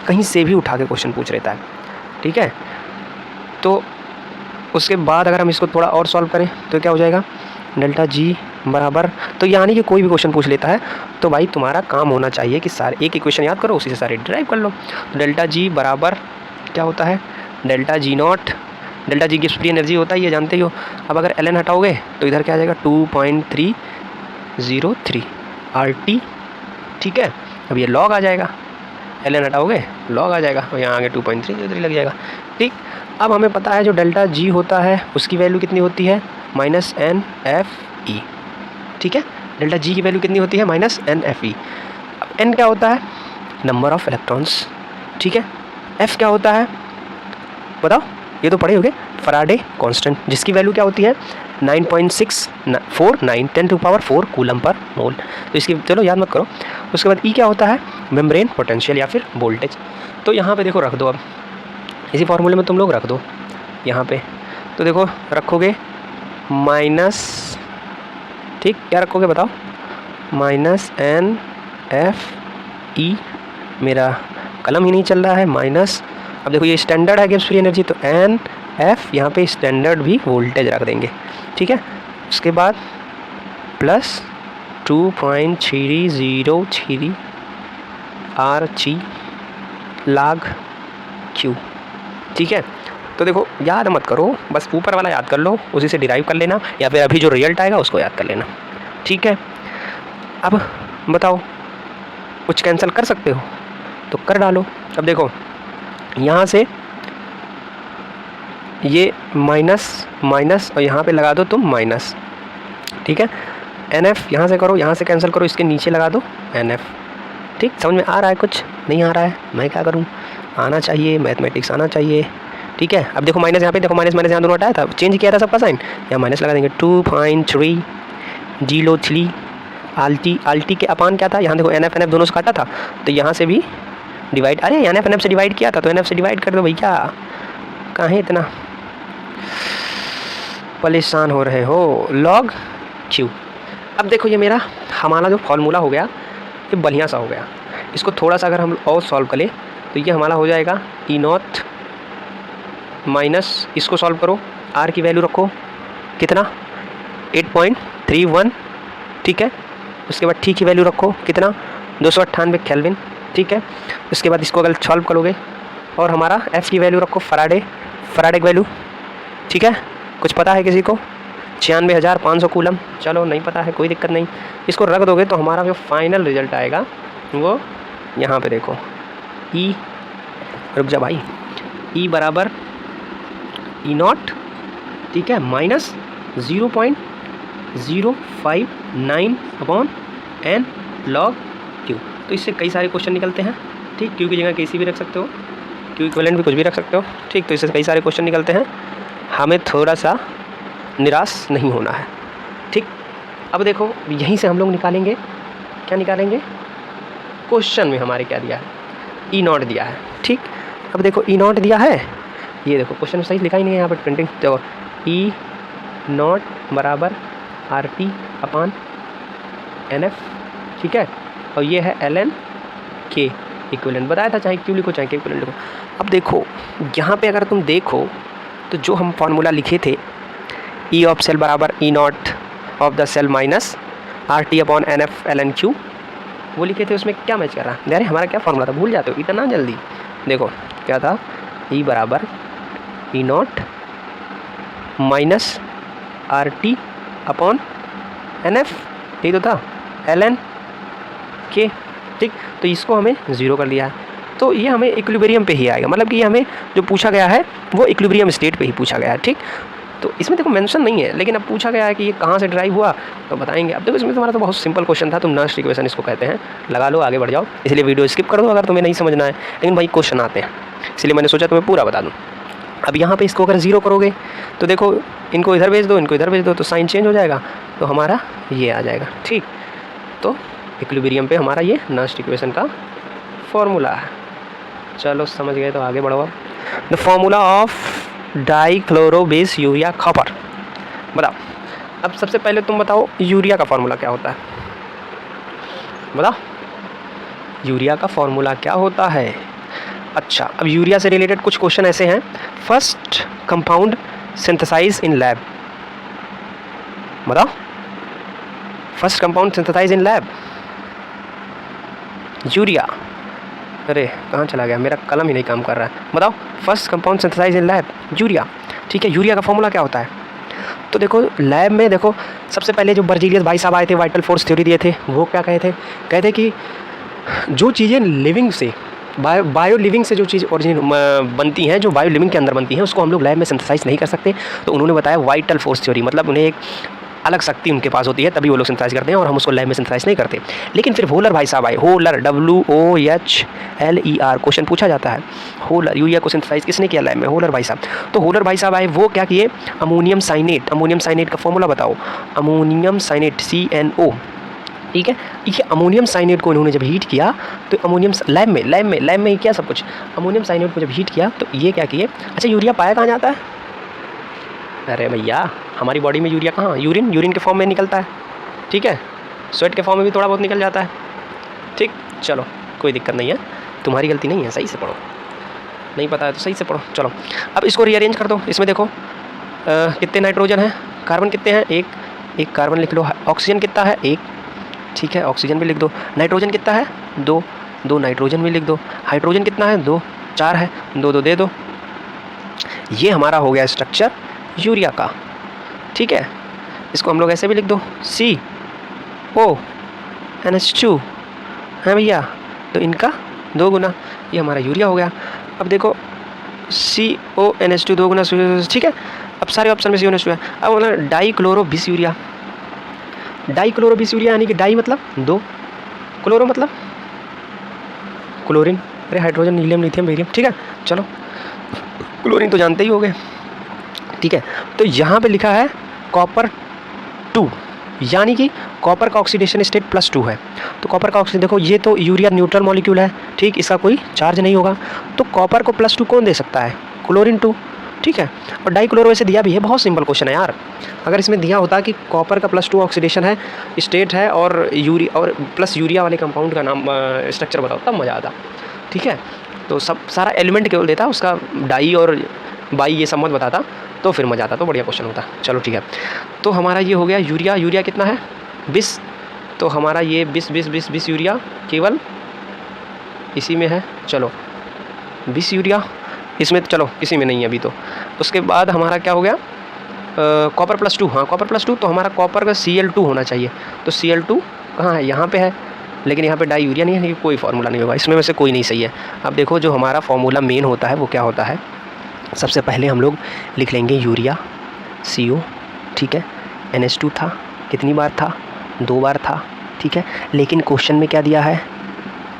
कहीं से भी उठा के क्वेश्चन पूछ लेता है। ठीक है, तो उसके बाद अगर हम इसको थोड़ा और सॉल्व करें तो क्या हो जाएगा, डेल्टा G बराबर, तो यानी कि कोई भी क्वेश्चन पूछ लेता है तो भाई तुम्हारा काम होना चाहिए कि सारे एक इक्वेशन याद करो, उसी से सारे डिराइव कर लो। तो डेल्टा G बराबर क्या होता है, delta G0, delta G gives free energy होता है, ये जानते ही हो। अब अगर ln हटाओगे तो इधर क्या आ जाएगा, 2.303 RT। ठीक है, अब ये log आ जाएगा, ln हटाओगे log आ जाएगा और यहाँ आगे 2.303 लग जाएगा। ठीक, अब हमें पता है जो डेल्टा G होता है उसकी वैल्यू कितनी होती है, -NFE। ठीक है, डेल्टा G की वैल्यू कितनी होती है, -NFE। अब N क्या होता है, नंबर ऑफ इलेक्ट्रॉन्स। ठीक है, F क्या होता है बताओ, ये तो पढ़े होंगे, फराडे कांस्टेंट, जिसकी वैल्यू क्या होती है 9.649 10⁴ कूलम पर मोल। तो इसकी चलो याद मत करो। उसके बाद E क्या होता है, मेम्ब्रेन पोटेंशियल या फिर वोल्टेज। तो यहाँ पे देखो रख दो, अब इसी फॉर्मूले में तुम लोग रख दो यहाँ पे। तो देखो रखोगे माइनस, ठीक क्या रखोगे बताओ, -NFE, मेरा कलम ही नहीं चल रहा है, माइनस, अब देखो ये स्टैंडर्ड है गिव्स फ्री एनर्जी, तो NF यहाँ पे स्टैंडर्ड भी वोल्टेज रख देंगे। ठीक है, उसके बाद प्लस 2.303 RG log Q। ठीक है, तो देखो याद मत करो, बस ऊपर वाला याद कर लो, उसी से डिराइव कर लेना, या फिर अभी जो रिजल्ट आएगा उसको याद कर लेना। ठीक है, अब बताओ कुछ कैंसिल कर सकते हो तो कर डालो। अब देखो यहाँ से ये माइनस माइनस और यहाँ पे लगा दो तुम माइनस। ठीक है, NF यहाँ से करो, यहाँ से कैंसिल करो, इसके नीचे लगा दो NF। ठीक, समझ में आ रहा है, कुछ नहीं आ रहा है, मैं क्या करूँ, आना चाहिए, मैथमेटिक्स आना चाहिए। ठीक है, अब देखो माइनस यहाँ पे, देखो माइनस माइनस यहाँ दोनों हटाया था, चेंज किया था सबका साइन, यहाँ माइनस लगा देंगे। 2.303 आल्टी के अपान क्या था, यहाँ देखो NF NF दोनों से काटा था तो यहाँ से भी डिवाइड, अरे NF NF से डिवाइड किया था तो NF से डिवाइड कर दो भैया, कहाँ इतना परेशान हो रहे हो, log Q। अब देखो ये मेरा हमारा जो फॉर्मूला हो गया ये बढ़िया सा हो गया, इसको थोड़ा सा अगर हम और सॉल्व करें तो ये हमारा हो जाएगा ई नॉट माइनस, इसको सॉल्व करो, आर की वैल्यू रखो कितना 8.31, ठीक है। उसके बाद टी की वैल्यू रखो कितना 298 केल्विन, ठीक है। उसके बाद इसको अगर सॉल्व करोगे और हमारा एफ़ की वैल्यू रखो फराडे की वैल्यू, ठीक है। कुछ पता है किसी को 96,500 कूलम, चलो नहीं पता है कोई दिक्कत नहीं, इसको रख दोगे तो हमारा जो फाइनल रिजल्ट आएगा वो यहाँ पे देखो ई, रुक जा भाई, ई बराबर ई नॉट, ठीक है, minus 0.059 upon N log Q. तो इससे कई सारे क्वेश्चन निकलते हैं, ठीक। क्यू की जगह कैसी भी रख सकते हो, क्यू इक्विवेलेंट भी कुछ भी रख सकते हो, ठीक। तो इससे कई सारे क्वेश्चन निकलते हैं, हमें थोड़ा सा निराश नहीं होना है, ठीक। अब देखो यहीं से हम लोग निकालेंगे, क्या निकालेंगे, क्वेश्चन में हमारे क्या दिया है, ई नॉट दिया है, ठीक। अब देखो ई नॉट दिया है, ये देखो क्वेश्चन में सही लिखा ही नहीं है यहाँ पर प्रिंटिंग, देखो ई नॉट बराबर R T upon N F, ठीक है। और ये है एल एन के इक्विवेलेंट, बताया था चाहे क्यू लिखो चाहे के इक्विवेलेंट लिखो। अब देखो यहाँ पे अगर तुम देखो तो जो हम फार्मूला लिखे थे ई ऑफ सेल बराबर E not of the cell minus R T upon n F L n Q, वो लिखे थे, उसमें क्या मैच कर रहा है, अरे हमारा क्या फार्मूला था, भूल जाते हो इतना जल्दी। देखो क्या था, ई बराबर E not minus R T upon n F, यही तो था, एल एन के, ठीक। तो इसको हमें ज़ीरो कर लिया है, तो ये हमें इक्विलिब्रियम पे ही आएगा, मतलब कि ये हमें जो पूछा गया है वो इक्विलिब्रियम स्टेट पे ही पूछा गया है, ठीक। तो इसमें देखो मेंशन नहीं है, लेकिन अब पूछा गया है कि ये कहाँ से ड्राइव हुआ तो बताएंगे। अब देखो इसमें तुम्हारा तो बहुत सिंपल क्वेश्चन था, तुम नॉस्ट इक्वेशन इसको कहते हैं, लगा लो आगे बढ़ जाओ, इसलिए वीडियो स्किप कर दो अगर तुम्हें नहीं समझना है, लेकिन भाई क्वेश्चन आते हैं, इसलिए मैंने सोचा तुम्हें पूरा बता दूँ। अब यहाँ पे इसको अगर ज़ीरो करोगे तो देखो इनको इधर भेज दो, इनको इधर भेज दो, तो साइन चेंज हो जाएगा, तो हमारा ये आ जाएगा, ठीक। तो इक्विलिब्रियम पे हमारा ये नॉस्ट इक्वेशन का फॉर्मूला है। चलो समझ गए, तो आगे बढ़ो। अब the formula of dichlorobis urea copper, बताओ। अब सबसे पहले तुम बताओ यूरिया का फॉर्मूला क्या होता है, बताओ यूरिया का फॉर्मूला क्या होता है। अच्छा, अब यूरिया से रिलेटेड कुछ क्वेश्चन ऐसे हैं, first compound synthesise in lab, बताओ first compound synthesise in lab, urea, अरे कहाँ चला गया, मेरा कलम ही नहीं काम कर रहा है, बताओ first compound synthesise in lab urea, ठीक है। यूरिया का फॉर्मूला क्या होता है, तो देखो लैब में देखो सबसे पहले जो बर्जीलियस भाई साहब आए थे, वाइटल फोर्स थ्योरी दिए थे, वो क्या कहे थे, कहते कि जो चीज़ें लिविंग से बायो लिविंग से जो चीज़ ओरिजिन बनती हैं, जो बायो लिविंग के अंदर बनती हैं, उसको हम लोग लैब में सिंथेसाइज नहीं कर सकते। तो उन्होंने बताया वाइटल फोर्स थ्योरी, मतलब उन्हें एक अलग शक्ति उनके पास होती है, तभी वो लोग सिंथेसाइज करते हैं, और हम उसको लैब में सिंथेसाइज नहीं करते। लेकिन फिर होलर भाई साहब आए, होलर WOHLER, क्वेश्चन पूछा जाता है, होलर यूरिया को सिंथेसाइज किसने किया लैब में, होलर भाई साहब। तो होलर भाई साहब आए, वो क्या किए, अमोनियम साइनेट, अमोनियम साइनेट का फॉर्मूला बताओ, अमोनियम साइनेट CNO, ठीक है। ये अमोनियम साइनेट को इन्होंने जब हीट किया तो अमोनियम लैब में ही किया सब कुछ, अमोनियम साइनेट को जब हीट किया तो ये क्या किए, अच्छा यूरिया पाया कहाँ जाता है, अरे भैया हमारी बॉडी में यूरिया कहाँ, यूरिन के फॉर्म में निकलता है, ठीक है। स्वेट के फॉर्म में भी थोड़ा बहुत निकल जाता है, ठीक। चलो कोई दिक्कत नहीं है, तुम्हारी गलती नहीं है, सही से पढ़ो, नहीं पता है तो सही से पढ़ो। चलो अब इसको रीअरेंज कर दो, इसमें देखो कितने नाइट्रोजन हैं, कार्बन कितने हैं, एक कार्बन लिख लो, ऑक्सीजन कितना है, 1, ठीक है, ऑक्सीजन भी लिख दो, नाइट्रोजन कितना है, 2 नाइट्रोजन भी लिख दो, हाइड्रोजन कितना है, 2, 4 है, 2 दे दो। ये हमारा हो गया स्ट्रक्चर यूरिया का, ठीक है। इसको हम लोग ऐसे भी लिख दो, CONH2 है भैया, तो इनका 2 गुना, ये हमारा यूरिया हो गया। अब देखो CONH2 2 गुना, ठीक है। अब सारे ऑप्शन में CONH2 है। अब मतलब डाइक्लोरोबिस यूरिया, डाइक्लोरोबिस यूरिया यानी कि डाई मतलब 2, क्लोरो मतलब क्लोरीन, अरे हाइड्रोजन हीलियम लिथियम बेरियम, ठीक है। चलो क्लोरीन तो जानते ही होंगे, ठीक है। तो यहाँ पे लिखा है कॉपर 2, यानी कि कॉपर का ऑक्सीडेशन स्टेट +2 है। तो कॉपर का ऑक्सीडेशन देखो, ये तो यूरिया न्यूट्रल मॉलिक्यूल है, ठीक, इसका कोई चार्ज नहीं होगा, तो कॉपर को +2 कौन दे सकता है, क्लोरीन 2, ठीक है। और डाइक्लोरो वैसे दिया भी है, बहुत सिंपल क्वेश्चन है यार, अगर इसमें दिया होता कि कॉपर का +2 ऑक्सीडेशन है स्टेट है और यूरिया और प्लस यूरिया वाले कंपाउंड का नाम स्ट्रक्चर बताओ, तब मज़ा आता, ठीक है। तो सब सारा एलिमेंट केवल देता, उसका डाई और बाई ये सब मत बताता, तो फिर मज़ा आता, तो बढ़िया क्वेश्चन होता। चलो ठीक है, तो हमारा ये हो गया यूरिया। यूरिया कितना है 20, तो हमारा ये 20 यूरिया केवल इसी में है। चलो 20 यूरिया इसमें, चलो किसी में नहीं है अभी तो। उसके बाद हमारा क्या हो गया कॉपर +2। हाँ कॉपर +2, तो हमारा कॉपर का Cl2 होना चाहिए। तो Cl2 कहाँ है, यहाँ पे है, लेकिन यहाँ पे डाई यूरिया नहीं है, कोई फार्मूला नहीं होगा इसमें, में से कोई नहीं सही है। अब देखो जो हमारा फार्मूला मेन होता है वो क्या होता है, सबसे पहले हम लोग लिख लेंगे यूरिया CO, ठीक है। NH2 था, कितनी बार था, 2 बार था, ठीक है। लेकिन क्वेश्चन में क्या दिया है,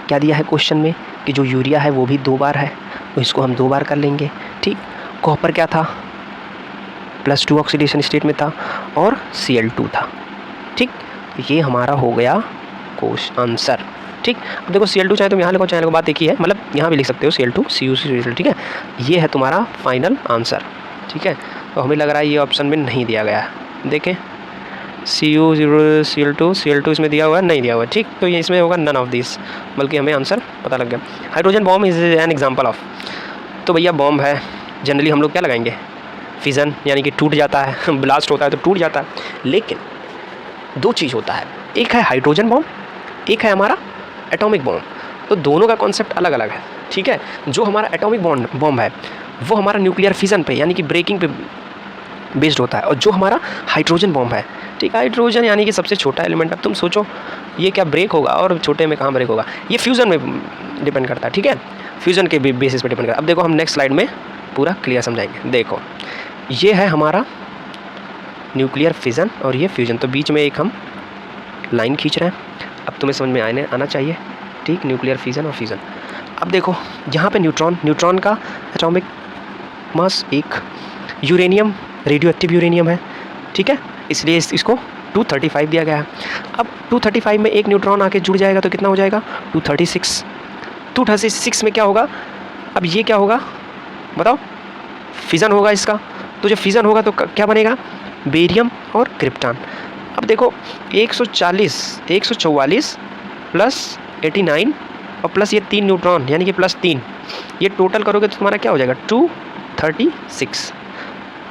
क्या दिया है क्वेश्चन में कि जो यूरिया है वो भी 2 बार है, तो इसको हम 2 बार कर लेंगे, ठीक। कॉपर क्या था, +2 ऑक्सीडेशन स्टेट में था, और Cl2 था, ठीक। ये हमारा हो गया क्वेश्चन आंसर, ठीक। अब देखो Cl2 चाहे तुम यहाँ लिखो चाहे लिखो, बात एक ही है, मतलब यहाँ भी लिख सकते हो Cl2 CuCl, ठीक है। ये है तुम्हारा फाइनल आंसर, ठीक है। तो हमें लग रहा है ये ऑप्शन में नहीं दिया गया है, देखें Cl2 इसमें दिया हुआ है, नहीं दिया हुआ है, ठीक। तो ये इसमें होगा नन ऑफ दिस, बल्कि हमें आंसर पता लग गया। Hydrogen bomb is an example of, तो भैया बॉम्ब है, जनरली हम लोग क्या लगाएंगे, फिजन, यानी कि टूट जाता है, ब्लास्ट होता है तो टूट जाता है। लेकिन 2 चीज़ होता है, एक है हाइड्रोजन बॉम्ब, एक है हमारा एटॉमिक बॉम्ब। तो दोनों का कॉन्सेप्ट अलग अलग है, ठीक है। जो हमारा एटॉमिक बॉम्ब है वो हमारा न्यूक्लियर फिजन पे यानी कि ब्रेकिंग पे बेस्ड होता है, और जो हमारा हाइड्रोजन बॉम्ब है, ठीक, हाइड्रोजन यानी कि सबसे छोटा एलिमेंट। अब तुम सोचो ये क्या ब्रेक होगा और छोटे में कहाँ ब्रेक होगा, ये फ्यूज़न में डिपेंड करता है, ठीक है, फ्यूज़न के बेसिस पे डिपेंड करता है। अब देखो हम नेक्स्ट स्लाइड में पूरा क्लियर समझाएंगे। देखो ये है हमारा न्यूक्लियर फिजन और ये फ्यूज़न, तो बीच में एक हम लाइन खींच रहे हैं। अब तुम्हें समझ में आना चाहिए, ठीक, न्यूक्लियर फिजन और फ्यूज़न। अब देखो यहाँ पे न्यूट्रॉन का atomic mass 1, uranium radio active uranium है, ठीक है, इसलिए इसको 235 दिया गया है। अब 235 में एक न्यूट्रॉन आके जुड़ जाएगा तो कितना हो जाएगा 236। 236 में क्या होगा, अब ये क्या होगा बताओ, फिजन होगा इसका। तो जब फिजन होगा तो क्या बनेगा, बेरियम और क्रिप्टॉन। अब देखो 144 प्लस 89 और प्लस ये 3 न्यूट्रॉन यानी कि +3, ये टोटल करोगे तो तुम्हारा क्या हो जाएगा 236।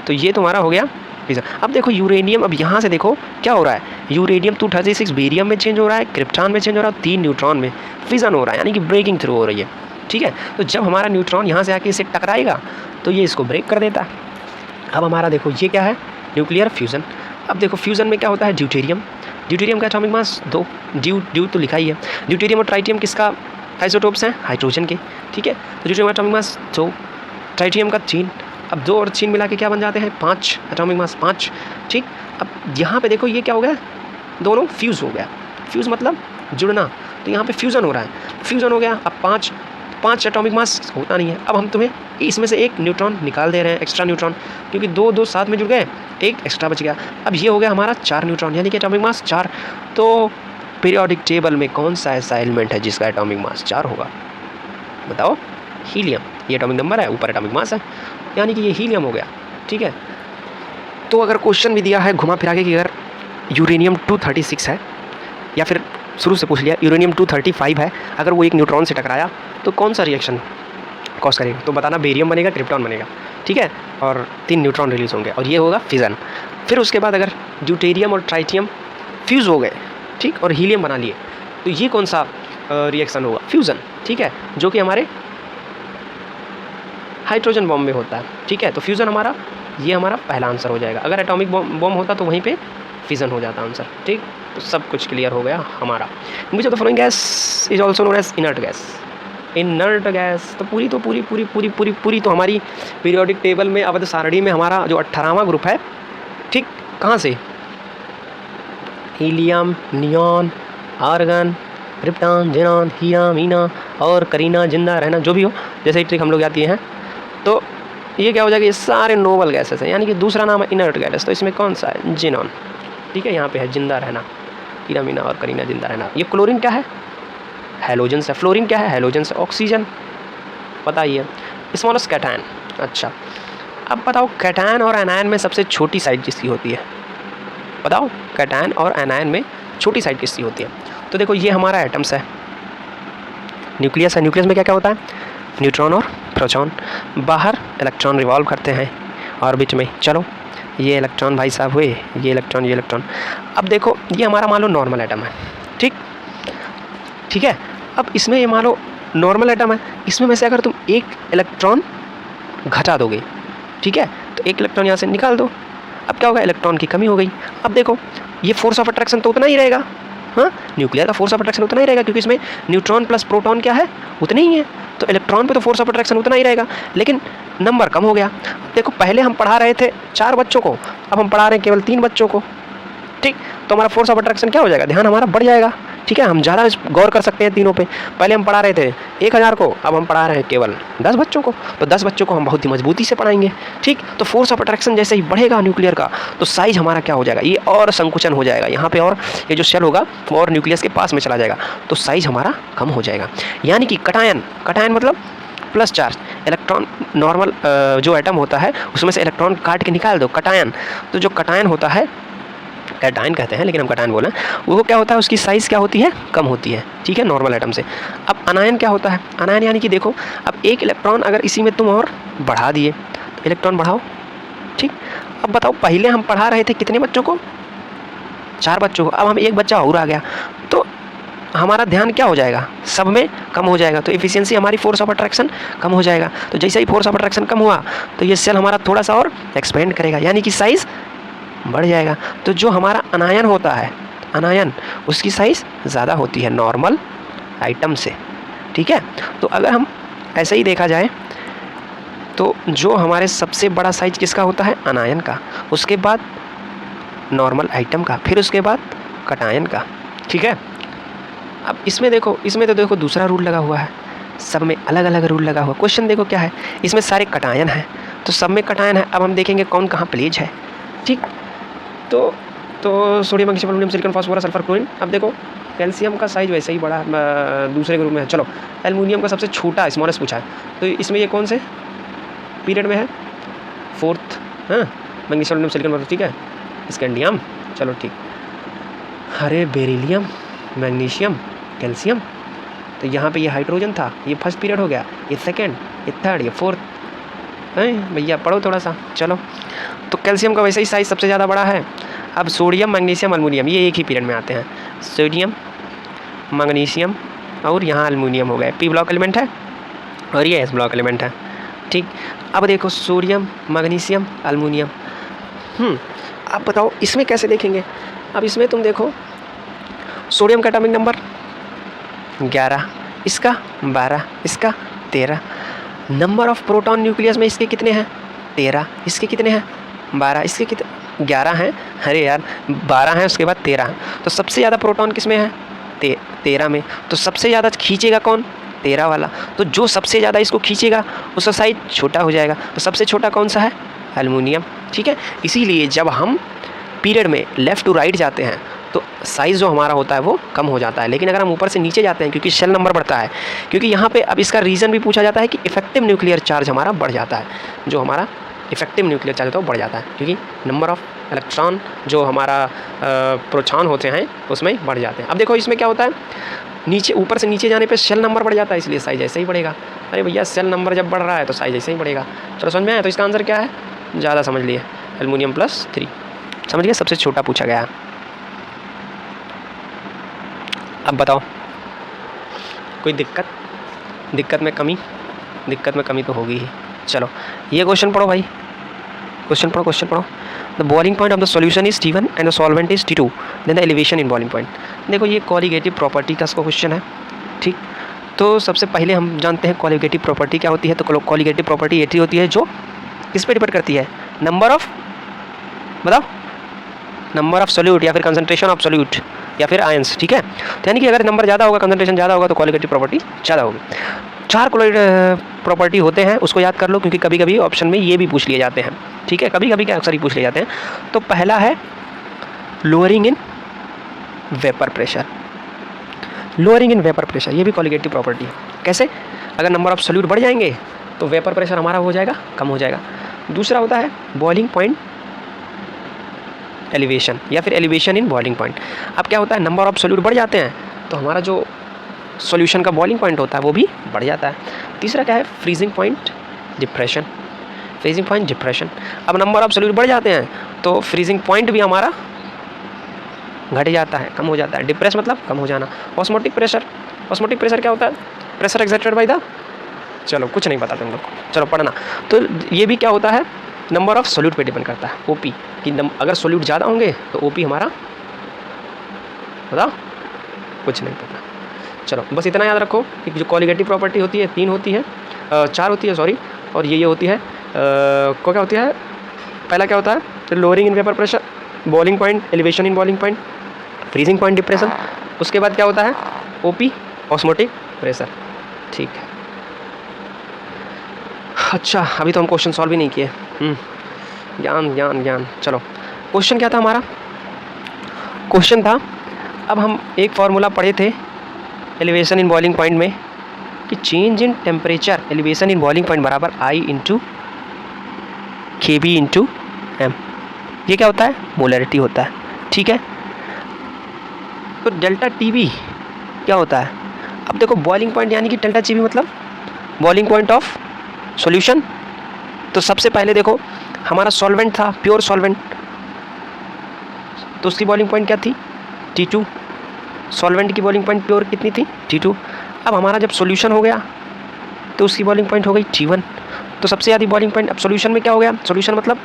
तो ये तुम्हारा हो गया फिजन। अब देखो यूरेनियम, अब यहाँ से देखो क्या हो रहा है, यूरेनियम 236 बेरियम में चेंज हो रहा है, क्रिप्टॉन में चेंज हो रहा है, 3 न्यूट्रॉन में फिजन हो रहा है, यानी कि ब्रेकिंग थ्रू हो रही है, ठीक है। तो जब हमारा न्यूट्रॉन यहाँ से आके इसे टकराएगा तो ये इसको ब्रेक कर देता है। अब हमारा देखो ये क्या है, न्यूक्लियर फ्यूज़न। अब देखो फ्यूज़न में क्या होता है, ड्यूटेरियम का एटॉमिक मास 2, ड्यू तो लिखा ही है। ड्यूटेरियम और ट्राइटियम किसका आइसोटोप्स हैं, हाइड्रोजन के, ठीक है। तो ड्यूटेरियम का एटॉमिक मास 2, ट्राइटियम का 3। अब 2 और 3 मिला के क्या बन जाते हैं 5, एटॉमिक मास 5, ठीक। अब यहाँ पे देखो ये क्या हो गया, दोनों फ्यूज़ हो गया, फ्यूज़ मतलब जुड़ना, तो यहाँ पे फ्यूज़न हो रहा है, फ्यूज़न हो गया। अब 5 एटॉमिक मास होता नहीं है। अब हम तुम्हें इसमें से एक न्यूट्रॉन निकाल दे रहे हैं, एक्स्ट्रा न्यूट्रॉन, क्योंकि 2 साथ में जुड़ गए, एक एक्स्ट्रा बच गया। अब ये हो गया हमारा 4 न्यूट्रॉन यानी कि एटॉमिक मास 4। तो पीरियोडिक टेबल में कौन सा ऐसा एलिमेंट है जिसका एटॉमिक मास 4 होगा, बताओ, हीलियम। ये एटॉमिक नंबर है, ऊपर एटॉमिक मास है, यानी कि ये हीलियम हो गया, ठीक है। तो अगर क्वेश्चन भी दिया है घुमा फिरा के कि अगर यूरेनियम 236 है, या फिर शुरू से पूछ लिया यूरेनियम 235 है, अगर वो एक न्यूट्रॉन से टकराया तो कौन सा रिएक्शन कॉज करेगा, तो बताना बेरियम बनेगा, क्रिप्टॉन बनेगा, ठीक है, और 3 न्यूट्रॉन रिलीज होंगे, और ये होगा फिजन। फिर उसके बाद अगर ड्यूटेरियम और ट्राइटियम फ्यूज़ हो गए, ठीक, और हीलियम बना लिए, तो ये कौन सा रिएक्शन होगा, फ्यूज़न, ठीक है, जो कि हमारे हाइड्रोजन बॉम्ब में होता है, ठीक है। तो फ्यूज़न हमारा, ये हमारा पहला आंसर हो जाएगा। अगर एटॉमिक बॉम्ब होता तो वहीं पे फिजन हो जाता आंसर, ठीक। तो सब कुछ क्लियर हो गया हमारा। Which of the following gas is also known as inert gas, inert gas. तो पूरी तो हमारी पीरियोडिक टेबल में अवध सारणी में हमारा जो 18वां ग्रुप है, ठीक, कहाँ से, helium, neon, argon, krypton, xenon, Heera, Meena और करीना, जिंदा रहना, जो भी हो, जैसे ही ट्रिक हम लोग आती हैं। तो ये क्या हो जाएगा, ये सारे नोबल गैसेस हैं, यानी कि दूसरा नाम है इनर्ट गैस। तो इसमें कौन सा है, जेनॉन, ठीक है, यहाँ पे है जिंदा रहना, हीरा, मीना और करीना, जिंदा रहना। ये क्लोरीन क्या है, हेलोजन से। फ्लोरीन क्या है, हेलोजन से। ऑक्सीजन पता ही है, स्मॉलेस्ट कैटायन। अच्छा, अब बताओ कैटायन और एनायन में सबसे छोटी साइड किसकी होती है, बताओ, कैटायन और एनायन में छोटी साइड किसकी होती है। तो देखो ये हमारा एटम्स है, न्यूक्लियस है, न्यूक्लियस में क्या क्या होता है, न्यूट्रॉन और प्रोटॉन, बाहर इलेक्ट्रॉन रिवॉल्व करते हैं ऑर्बिट में। चलो ये इलेक्ट्रॉन भाई साहब हुए, ये इलेक्ट्रॉन। अब देखो ये हमारा मान लो नॉर्मल एटम है, ठीक है। अब इसमें ये मान लो नॉर्मल एटम है, इसमें में से अगर तुम एक इलेक्ट्रॉन घटा दोगे, ठीक है, तो एक इलेक्ट्रॉन यहाँ से निकाल दो, अब क्या होगा, इलेक्ट्रॉन की कमी हो गई। अब देखो ये फोर्स ऑफ अट्रैक्शन तो उतना ही रहेगा, हाँ, न्यूक्लियर का फोर्स ऑफ अट्रैक्शन उतना ही रहेगा, क्योंकि इसमें न्यूट्रॉन प्लस प्रोटॉन क्या है, उतने ही है, तो इलेक्ट्रॉन पे तो फोर्स ऑफ अट्रैक्शन उतना ही रहेगा, लेकिन नंबर कम हो गया। देखो पहले हम पढ़ा रहे थे 4 बच्चों को, अब हम पढ़ा रहे हैं केवल 3 बच्चों को, ठीक, तो हमारा फोर्स ऑफ अट्रैक्शन क्या हो जाएगा, ध्यान हमारा बढ़ जाएगा, ठीक है, हम ज़्यादा गौर कर सकते हैं तीनों पे। पहले हम पढ़ा रहे थे 1000 को, अब हम पढ़ा रहे हैं केवल 10 बच्चों को, तो 10 बच्चों को हम बहुत ही मजबूती से पढ़ाएंगे, ठीक। तो फोर्स ऑफ अट्रैक्शन जैसे ही बढ़ेगा न्यूक्लियर का, तो साइज हमारा क्या हो जाएगा, ये और संकुचन हो जाएगा, यहाँ पे और ये जो शेल होगा वो और न्यूक्लियस के पास में चला जाएगा, तो साइज हमारा कम हो जाएगा। यानी कि कटायन मतलब प्लस चार्ज, इलेक्ट्रॉन नॉर्मल जो एटम होता है उसमें से इलेक्ट्रॉन काट के निकाल दो, कटायन। तो जो कटायन होता है, कैटायन कहते हैं लेकिन हम कटायन बोलें, वो क्या होता है, उसकी साइज़ क्या होती है, कम होती है, ठीक है, नॉर्मल एटम से। अब अनायन क्या होता है, अनायन यानी कि देखो अब एक इलेक्ट्रॉन अगर इसी में तुम और बढ़ा दिए, तो इलेक्ट्रॉन बढ़ाओ, ठीक। अब बताओ पहले हम पढ़ा रहे थे कितने बच्चों को, 4 बच्चों को, अब हम एक बच्चा और आ गया, तो हमारा ध्यान क्या हो जाएगा, सब में कम हो जाएगा, तो एफिशिएंसी हमारी फोर्स ऑफ अट्रैक्शन कम हो जाएगा। तो जैसे ही फोर्स ऑफ अट्रैक्शन कम हुआ तो ये सेल हमारा थोड़ा सा और एक्सपेंड करेगा, यानी कि साइज़ बढ़ जाएगा। तो जो हमारा अनायन होता है, अनायन, उसकी साइज़ ज़्यादा होती है नॉर्मल आइटम से, ठीक है। तो अगर हम ऐसे ही देखा जाए तो जो हमारे सबसे बड़ा साइज किसका होता है, अनायन का, उसके बाद नॉर्मल आइटम का, फिर उसके बाद कटायन का, ठीक है। अब इसमें देखो, इसमें तो देखो दूसरा रूल लगा हुआ है, सब में अलग अलग रूल लगा हुआ। क्वेश्चन देखो क्या है, इसमें सारे कटायन है, तो सब में कटायन है। अब हम देखेंगे कौन कहाँ प्लेज है, ठीक। तो sodium, magnesium, aluminium, silicon, phosphorus, sulphur, chlorine. अब देखो कैल्शियम का साइज वैसे ही बड़ा दूसरे ग्रुप में है। चलो एल्युमिनियम का सबसे छोटा स्मॉलेस्ट पूछा है, तो इसमें ये कौन से पीरियड में है, 4th, हाँ, मैग्नीशियम, एल्युमिनियम, सिलिकॉन, ठीक है, स्कैंडियम, चलो ठीक। अरे बेरिलियम, मैग्नीशियम, कैल्शियम, तो यहाँ पे ये हाइड्रोजन था, ये फर्स्ट पीरियड हो गया, ये सेकेंड, ये थर्ड, ये फोर्थ, हैं भैया पढ़ो थोड़ा सा। चलो तो कैल्शियम का वैसे ही साइज सबसे ज़्यादा बड़ा है। अब सोडियम, मैग्नीशियम, एल्युमिनियम ये एक ही पीरियड में आते हैं, सोडियम, मैग्नीशियम और यहाँ एल्युमिनियम हो गए, पी ब्लॉक एलिमेंट है और ये एस ब्लॉक एलिमेंट है, ठीक। अब देखो सोडियम, मैग्नीशियम, एल्युमिनियम, आप बताओ इसमें कैसे देखेंगे। अब इसमें तुम देखो सोडियम का एटॉमिक नंबर 11, इसका 12, इसका 13, नंबर ऑफ प्रोटॉन न्यूक्लियस में इसके कितने हैं, 13, इसके कितने हैं, 12, इसके कितने 11 हैं, अरे यार 12 हैं, उसके बाद 13 हैं, तो सबसे ज़्यादा प्रोटॉन किस में है, 13 में, तो सबसे ज़्यादा खींचेगा कौन, 13 वाला, तो जो सबसे ज़्यादा इसको खींचेगा उसका साइज छोटा हो जाएगा, तो सबसे छोटा कौन सा है, एल्युमिनियम, ठीक है। इसीलिए जब हम पीरियड में लेफ़्ट टू राइट जाते हैं तो साइज़ जो हमारा होता है वो कम हो जाता है, लेकिन अगर हम ऊपर से नीचे जाते हैं क्योंकि शेल नंबर बढ़ता है, क्योंकि यहाँ पे अब इसका रीज़न भी पूछा जाता है कि इफेक्टिव न्यूक्लियर चार्ज हमारा बढ़ जाता है, जो हमारा इफेक्टिव न्यूक्लियर चार्ज होता है वो बढ़ जाता है, क्योंकि नंबर ऑफ इलेक्ट्रॉन जो हमारा प्रोटॉन होते हैं उसमें बढ़ जाते हैं। अब देखो इसमें क्या होता है, नीचे ऊपर से नीचे जाने पर सेल नंबर बढ़ जाता है, इसलिए साइज ऐसे ही बढ़ेगा। अरे भैया सेल नंबर जब बढ़ रहा है तो साइज ऐसे ही बढ़ेगा। चलो समझ में आया, तो इसका आंसर क्या है, ज़्यादा समझ लिए, एल्युमिनियम +3, समझ गया, सबसे छोटा पूछा गया। अब बताओ कोई दिक्कत में कमी तो होगी ही। चलो ये क्वेश्चन पढ़ो भाई, क्वेश्चन पढ़ो। The boiling point of the solution is T1 and the solvent is T2, then the elevation in boiling point. देखो ये कॉलिगेटिव प्रॉपर्टी का इसका क्वेश्चन है, ठीक। तो सबसे पहले हम जानते हैं कॉलिगेटिव प्रॉपर्टी क्या होती है। तो कॉलिगेटिव प्रॉपर्टी ऐसी होती है जो किस पे डिपेंड करती है, नंबर ऑफ, बताओ, नंबर ऑफ सोल्यूट या फिर कंसंट्रेशन ऑफ सोल्यूट या फिर आयंस, ठीक है। तो यानी कि अगर नंबर ज़्यादा होगा, कंसंट्रेशन ज़्यादा होगा तो कॉलिगेटिव प्रॉपर्टी ज़्यादा होगी। 4 प्रॉपर्टी होते हैं, उसको याद कर लो, क्योंकि कभी कभी ऑप्शन में ये भी पूछ लिए जाते हैं, ठीक है, कभी कभी क्या अक्सर ही पूछ लिए जाते हैं। तो पहला है लोअरिंग इन वेपर प्रेशर, ये भी कॉलिगेटिव प्रॉपर्टी है। कैसे, अगर नंबर ऑफ सोल्यूट बढ़ जाएंगे तो वेपर प्रेशर हमारा हो जाएगा, कम हो जाएगा। दूसरा होता है बॉइलिंग पॉइंट एलिवेशन या फिर एलिवेशन इन बॉइलिंग पॉइंट। अब क्या होता है, नंबर ऑफ सोल्यूट बढ़ जाते हैं तो हमारा जो सॉल्यूशन का बॉइलिंग पॉइंट होता है वो भी बढ़ जाता है। तीसरा क्या है, freezing point depression. Freezing point depression, अब नंबर ऑफ सॉल्यूट बढ़ जाते हैं तो फ्रीजिंग पॉइंट भी हमारा घट जाता है, कम हो जाता है। डिप्रेस मतलब कम हो जाना। ऑस्मोटिक प्रेशर, ऑस्मोटिक प्रेशर क्या होता है, प्रेशर एक्सर्टेड बाय द, चलो कुछ नहीं पता तुम लोग को, चलो पढ़ना। तो ये भी क्या होता है, नंबर ऑफ सॉल्यूट पे डिपेंड करता है। ओपी कि अगर सॉल्यूट ज़्यादा होंगे तो ओपी हमारा, बताओ कुछ नहीं पता। चलो बस इतना याद रखो कि जो कॉलिगेटिव प्रॉपर्टी होती है 3 होती है, 4 होती है सॉरी, और ये होती है को क्या होती है, पहला क्या होता है, lowering in vapour pressure, boiling point, elevation in boiling point, freezing point depression, उसके बाद क्या होता है ओपी, ऑस्मोटिक प्रेशर। ठीक है, अच्छा अभी तो हम क्वेश्चन सॉल्व भी नहीं किए। ज्ञान ज्ञान ज्ञान। चलो क्वेश्चन क्या था हमारा, क्वेश्चन था, अब हम एक फार्मूला पढ़े थे एलिवेशन इन बॉइलिंग पॉइंट में कि change in temperature elevation in boiling point बराबर आई इंटू के बी इंटू एम। ये क्या होता है, मोलरिटी होता है। ठीक है, तो डेल्टा टी बी क्या होता है, अब देखो बॉइलिंग पॉइंट यानी कि डेल्टा टी बी मतलब बॉइलिंग पॉइंट ऑफ सॉल्यूशन। तो सबसे पहले देखो हमारा सॉल्वेंट था, प्योर सॉल्वेंट, तो उसकी बॉइलिंग पॉइंट क्या थी T2। सॉल्वेंट की बॉइलिंग पॉइंट प्योर कितनी थी T2। अब हमारा जब सॉल्यूशन हो गया तो उसकी बॉइलिंग पॉइंट हो गई T1। तो सबसे ज़्यादा बॉइलिंग पॉइंट अब सॉल्यूशन में क्या हो गया, सॉल्यूशन मतलब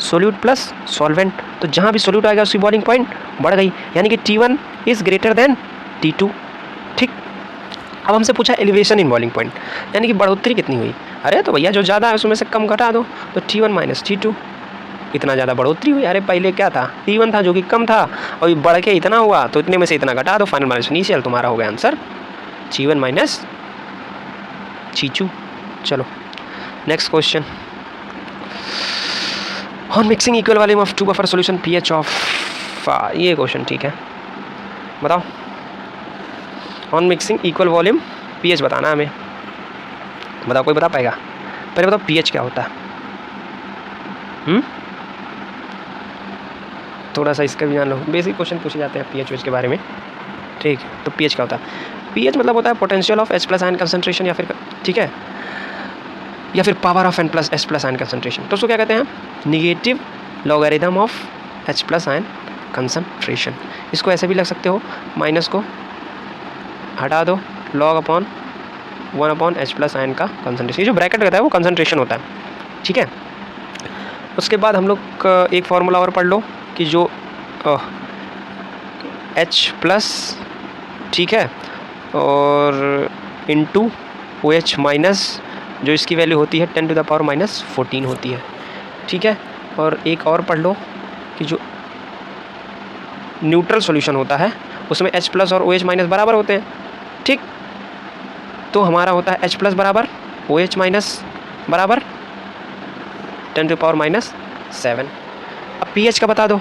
सोल्यूट प्लस सॉल्वेंट, तो जहाँ भी सोल्यूट आएगा उसकी बॉइलिंग पॉइंट बढ़ गई, यानी कि T1 is greater than T2। ठीक, अब हमसे पूछा एलिवेशन इन बॉइलिंग पॉइंट यानी कि बढ़ोतरी कितनी हुई। अरे तो भैया जो ज़्यादा है उसमें से कम घटा दो, तो T1 माइनस T2, इतना ज़्यादा बढ़ोतरी हुई। अरे पहले क्या था, T1 था जो कि कम था और ये बढ़ के इतना हुआ, तो इतने में से इतना घटा दो, फाइनल माइनस इनिशियल, तुम्हारा हो गया आंसर T1 माइनस T2। चलो next question, on mixing equal volume of 2 buffer solution pH of, ये क्वेश्चन ठीक है, बताओ। On mixing equal volume pH बताना है हमें, बताओ कोई बता पाएगा, पहले बताओ pH क्या होता है। थोड़ा सा इसका भी जान लो, बेसिक क्वेश्चन पूछे जाते हैं pH के बारे में। ठीक, तो pH क्या होता है, pH मतलब होता है potential of H+ ion concentration, या फिर ठीक है, या फिर power of N+H+ ion concentration. तो उसको क्या कहते हैं, negative logarithm of H+ ion concentration. इसको ऐसे भी लग सकते हो, माइनस को हटा दो, log अपॉन 1/H+ आयन का कंसंट्रेशन, ये जो ब्रैकेट रहता है वो कंसंट्रेशन होता है। ठीक है, उसके बाद हम लोग एक फार्मूला और पढ़ लो कि जो H+, ठीक है, और इंटू OH- जो इसकी वैल्यू होती है 10⁻⁻14 होती है। ठीक है, और एक और पढ़ लो कि जो न्यूट्रल सॉल्यूशन होता है उसमें H+ और OH- बराबर होते हैं। ठीक, तो हमारा होता है H+ बराबर OH- बराबर 10⁻⁻7। अब pH का बता दो,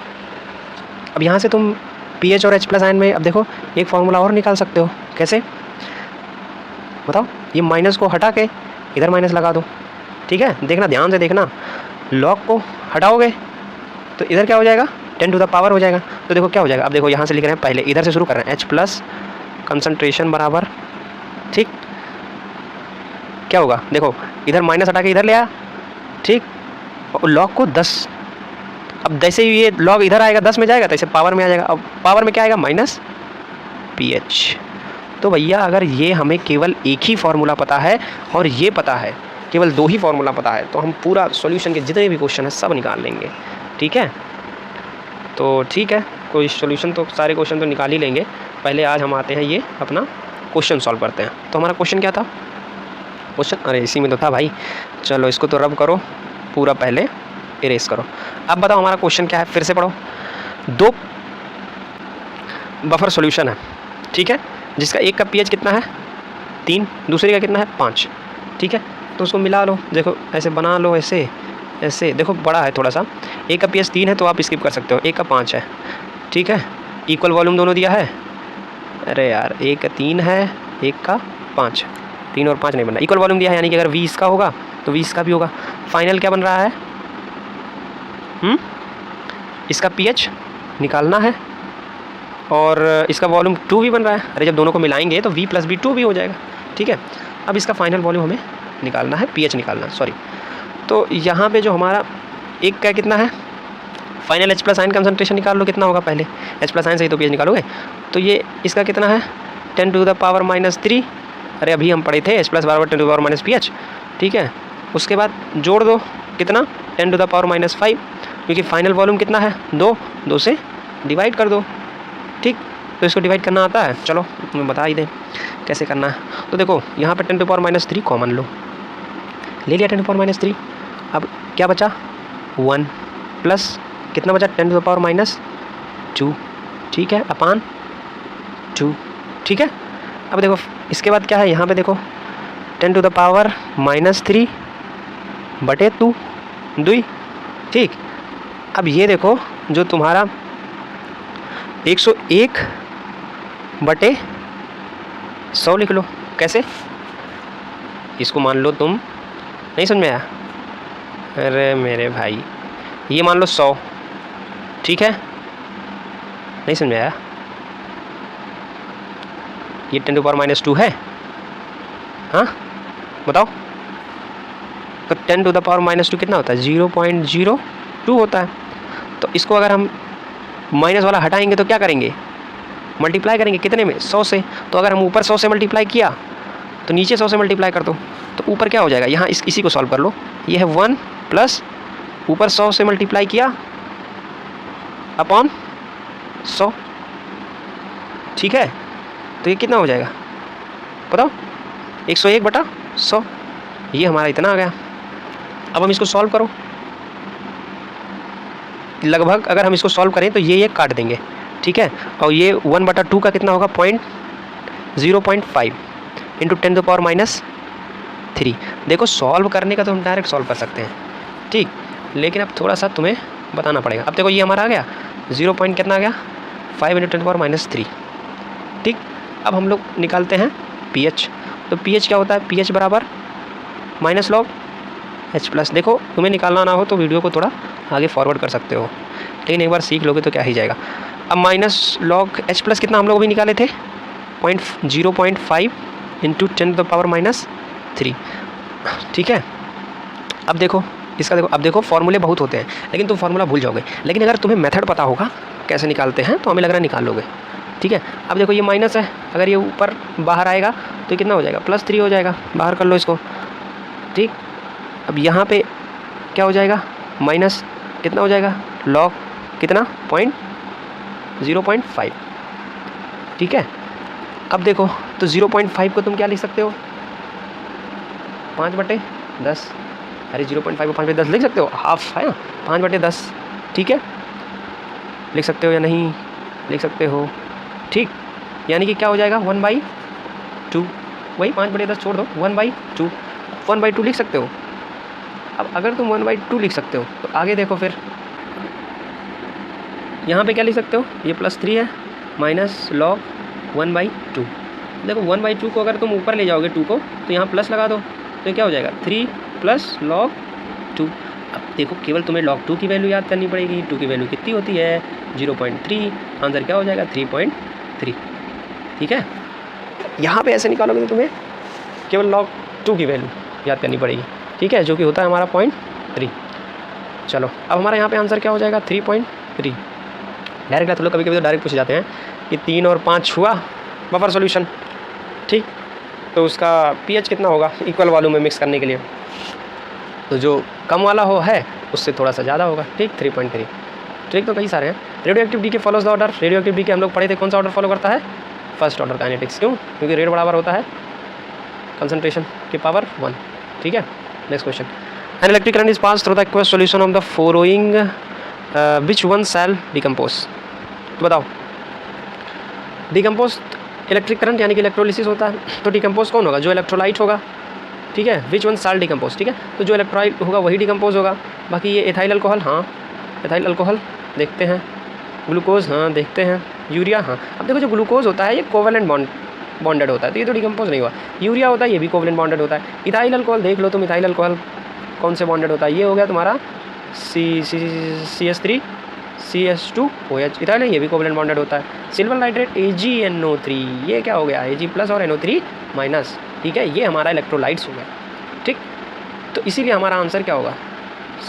अब यहाँ से तुम pH और H+ आयन में अब देखो एक फार्मूला और निकाल सकते हो, कैसे बताओ, ये माइनस को हटा के इधर माइनस लगा दो। ठीक है, देखना ध्यान से देखना, लॉग को हटाओगे तो इधर क्या हो जाएगा 10⁻⁻ हो जाएगा। तो देखो क्या हो जाएगा, अब देखो यहाँ से लिख रहे हैं, पहले इधर से शुरू कर रहे हैं, H+ कंसंट्रेशन बराबर, ठीक, क्या होगा देखो इधर माइनस हटा के इधर ले आया, ठीक, और लॉग को 10, अब जैसे ही ये लॉग इधर आएगा 10 में जाएगा तो इसे पावर में आ जाएगा, अब पावर में क्या आएगा माइनस pH। तो भैया अगर ये हमें केवल एक ही फार्मूला पता है और ये पता है, केवल 2 ही फार्मूला पता है, तो हम पूरा सॉल्यूशन के जितने भी क्वेश्चन है सब निकाल लेंगे। ठीक है, तो ठीक है, कोई सॉल्यूशन तो सारे क्वेश्चन तो निकाल ही लेंगे। पहले आज हम आते हैं ये अपना क्वेश्चन सॉल्व करते हैं। तो हमारा क्वेश्चन क्या था, क्वेश्चन अरे इसी में तो था भाई, चलो इसको तो रब करो पूरा, पहले इरेज करो। अब बताओ हमारा क्वेश्चन क्या है, फिर से पढ़ो। 2 बफर सॉल्यूशन है, ठीक है, जिसका एक का pH कितना है 3, दूसरे का कितना है 5। ठीक है, तो उसको मिला लो, देखो ऐसे बना लो, ऐसे ऐसे देखो बड़ा है थोड़ा सा, एक का pH 3 है तो आप स्किप कर सकते हो, एक का 5 है। ठीक है, इक्वल वॉल्यूम दोनों दिया है, अरे यार एक का 3 है एक का 5, 3 और 5 नहीं बन रहा, इक्वल वॉल्यूम दिया है, यानी कि अगर 20 का होगा तो 20 का भी होगा। फाइनल क्या बन रहा है, इसका pH निकालना है, और इसका वॉल्यूम 2 भी बन रहा है। अरे जब दोनों को मिलाएंगे तो V + V2 भी हो जाएगा, ठीक है। अब इसका फाइनल वॉल्यूम हमें निकालना है, pH निकालना, सॉरी। तो यहाँ पे जो हमारा एक का कितना है, फाइनल H+ आयन कंसंट्रेशन निकाल लो, कितना होगा पहले, H+ आयन से ही तो pH निकालोगे। तो ये इसका कितना है 10⁻⁻3। अरे अभी हम पढ़े थे H+ बराबर 10⁻⁻ pH, ठीक है। उसके बाद जोड़ दो कितना 10⁻⁻5, क्योंकि फाइनल वॉल्यूम कितना है 2 से डिवाइड कर दो, ठीक। तो इसको डिवाइड करना आता है, चलो तुम्हें बता ही दें कैसे करना है। तो देखो यहाँ पे 10⁻³ कॉमन लो, ले लिया 10⁻³। अब क्या बचा 1 प्लस कितना बचा 10⁻⁻2, ठीक है, अपान 2, ठीक है। अब देखो इसके बाद क्या है, यहाँ पे देखो 10⁻³ बटे 2, ठीक। अब ये देखो जो तुम्हारा 101 बटे 100 लिख लो। कैसे, इसको मान लो तुम, नहीं समझ में आया, अरे मेरे भाई ये मान लो 100, ठीक है, नहीं समझ में आया, ये 10⁻² है, हाँ बताओ। तो 10⁻² कितना होता है 0.02 होता है। तो इसको अगर हम माइनस वाला हटाएंगे तो क्या करेंगे, मल्टीप्लाई करेंगे कितने में 100 से। तो अगर हम ऊपर 100 से मल्टीप्लाई किया तो नीचे 100 से मल्टीप्लाई कर दो, तो ऊपर क्या हो जाएगा, यहाँ इसी को सॉल्व कर लो। ये है 1 प्लस ऊपर 100 से मल्टीप्लाई किया अपॉन 100, ठीक है। तो ये कितना हो जाएगा बताओ 101 बटा 100, ये हमारा इतना आ गया। अब हम इसको सॉल्व करो, लगभग अगर हम इसको सॉल्व करें तो ये काट देंगे, ठीक है। और ये 1/2 का कितना होगा 0.5 इंटू 10⁻³ देखो सॉल्व करने का तो हम डायरेक्ट सॉल्व कर सकते हैं, ठीक, लेकिन अब थोड़ा सा तुम्हें बताना पड़ेगा। अब देखो ये हमारा आ गया 0. कितना आ गया 5 इंटू 10⁻³, ठीक। अब हम लोग निकालते हैं pH। तो pH क्या होता है, pH बराबर -log H+। देखो तुम्हें निकालना ना हो तो वीडियो को थोड़ा आगे फॉरवर्ड कर सकते हो, लेकिन एक बार सीख लोगे तो क्या ही जाएगा। अब -log H+ कितना हम लोग भी निकाले थे 0.5 इंटू 10⁻⁻3, ठीक है। अब देखो इसका देखो, अब देखो फॉर्मूले बहुत होते हैं लेकिन तुम फार्मूला भूल जाओगे, लेकिन अगर तुम्हें मेथड पता होगा कैसे निकालते हैं तो हमें लग रहा है निकाल लोगे, ठीक है। अब देखो ये माइनस है, अगर ये ऊपर बाहर आएगा तो ये कितना हो जाएगा +3 हो जाएगा, बाहर कर लो इसको, ठीक। अब यहाँ पे क्या हो जाएगा माइनस कितना हो जाएगा log कितना 0.5, ठीक है। अब देखो तो 0.5 को तुम क्या लिख सकते हो 5/10, अरे 0.5 को 5/10 लिख सकते हो, हाफ है ना 5/10, ठीक है, लिख सकते हो या नहीं लिख सकते हो, ठीक। यानी कि क्या हो जाएगा 1/2, वही 5/10 छोड़ दो 1/2, 1/2 लिख सकते हो। अब अगर तुम 1/2 लिख सकते हो तो आगे देखो फिर यहाँ पे क्या लिख सकते हो, ये +3 है माइनस log 1/2। देखो 1/2 को अगर तुम ऊपर ले जाओगे 2 को तो यहाँ प्लस लगा दो तो ये क्या हो जाएगा 3 + log 2। अब देखो केवल तुम्हें log 2 की वैल्यू याद करनी पड़ेगी, 2 की वैल्यू कितनी होती है 0.3, आंसर क्या हो जाएगा 3.3, ठीक है। यहाँ पे ऐसे निकालोगे तो तुम्हें केवल log 2 की वैल्यू याद करनी पड़ेगी, ठीक है, जो कि होता है हमारा 0.3। चलो अब हमारा यहाँ पे आंसर क्या हो जाएगा 3.3। डायरेक्ट आप लोग कभी कभी तो डायरेक्ट पूछ जाते हैं कि 3 और 5 हुआ बफर सॉल्यूशन, ठीक। तो उसका pH कितना होगा इक्वल वॉल्यूम में मिक्स करने के लिए, तो जो कम वाला हो है उससे थोड़ा सा ज़्यादा होगा, ठीक 3.3। ट्रिक तो कई सारे हैं। Radioactive decay follows the order, radioactive decay हम लोग पढ़े थे, कौन सा ऑर्डर फॉलो करता है फर्स्ट ऑर्डर काइनेटिक्स, क्यों, क्योंकि रेट बराबर होता है कंसंट्रेशन की पावर 1, ठीक है। Next question, an electric current is pass through the aqueous solution of the following which one shall decompose. तो बताओ डिकम्पोज इलेक्ट्रिक करंट यानी कि इलेक्ट्रोलिसिस होता है, तो डिकम्पोज कौन होगा जो इलेक्ट्रोलाइट होगा, ठीक है, विच वन शैल डिकम्पोज, ठीक है। तो जो इलेक्ट्रोलाइट होगा वही डिकम्पोज होगा। बाकी ये एथाइल अल्कोहल, हाँ एथाइल अल्कोहल देखते हैं, ग्लूकोज हाँ देखते हैं, यूरिया हाँ। अब देखो जो ग्लूकोज होता है ये कोवेलेंट बॉन्डेड होता है, तो ये तो डिकम्पोज नहीं हुआ। यूरिया होता है ये भी कोवेलेंट बॉन्डेड होता है। इथाइल अल्कोहल देख लो तुम, इथाइल अल्कोहल कौन से बॉन्डेड होता है, ये हो गया तुम्हारा CH3 CH2OH इथाइल, ये भी कोवलेंट बॉन्डेड होता है। सिल्वर नाइट्रेट AgNO3, ये क्या हो गया Ag+ और NO3-, ठीक है, ये हमारा इलेक्ट्रोलाइट्स हो गया। ठीक, तो इसीलिए हमारा आंसर क्या होगा,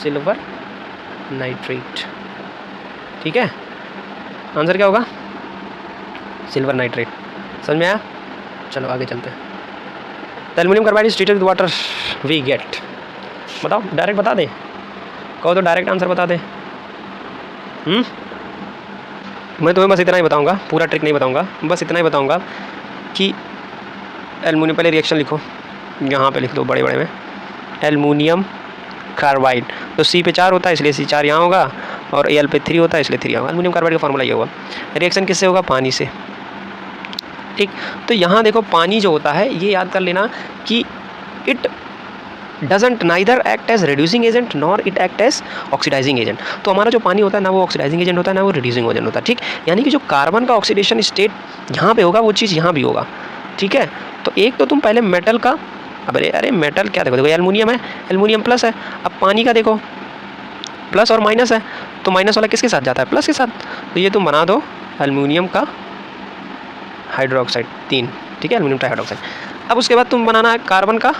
सिल्वर नाइट्रेट। ठीक है, आंसर क्या होगा, सिल्वर नाइट्रेट। समझ में आया? चलो आगे चलते हैं। The aluminium carbide is treated with water we get. बताओ, डायरेक्ट बता दे, कहो तो डायरेक्ट आंसर बता दे। मैं तुम्हें बस इतना ही बताऊंगा, पूरा ट्रिक नहीं बताऊंगा, बस इतना ही बताऊंगा कि एल्युमिनियम, पहले रिएक्शन लिखो, यहाँ पे लिख दो बड़े बड़े में, एल्युमिनियम कार्बाइड, तो C पे 4 होता है इसलिए C4 यहाँ होगा, और Al पे 3 होता है इसलिए 3 यहाँ होगा। एल्युमिनियम कार्बाइड का फॉर्मूला ये होगा। रिएक्शन किससे होगा, पानी से। ठीक, तो यहाँ देखो पानी जो होता है, ये याद कर लेना कि it doesn't neither act as reducing agent nor it act as oxidising agent. तो हमारा जो पानी होता है ना वो ऑक्सीडाइजिंग एजेंट होता है ना वो रिड्यूसिंग एजेंट होता है। ठीक, यानी कि जो कार्बन का ऑक्सीडेशन स्टेट यहाँ पे होगा वो चीज़ यहाँ भी होगा। ठीक है, तो एक तो तुम पहले मेटल का, अरे मेटल क्या देखो, एल्युमिनियम है, एल्युमिनियम प्लस है, अब पानी का देखो प्लस और माइनस है, तो माइनस वाला किसके साथ जाता है, प्लस के साथ, तो ये तुम बना दो एल्युमिनियम का हाइड्रोक्साइड 3। ठीक है, एल्युमिनियम ट्राइहाइड्रोक्साइड। अब उसके बाद तुम बनाना है कार्बन का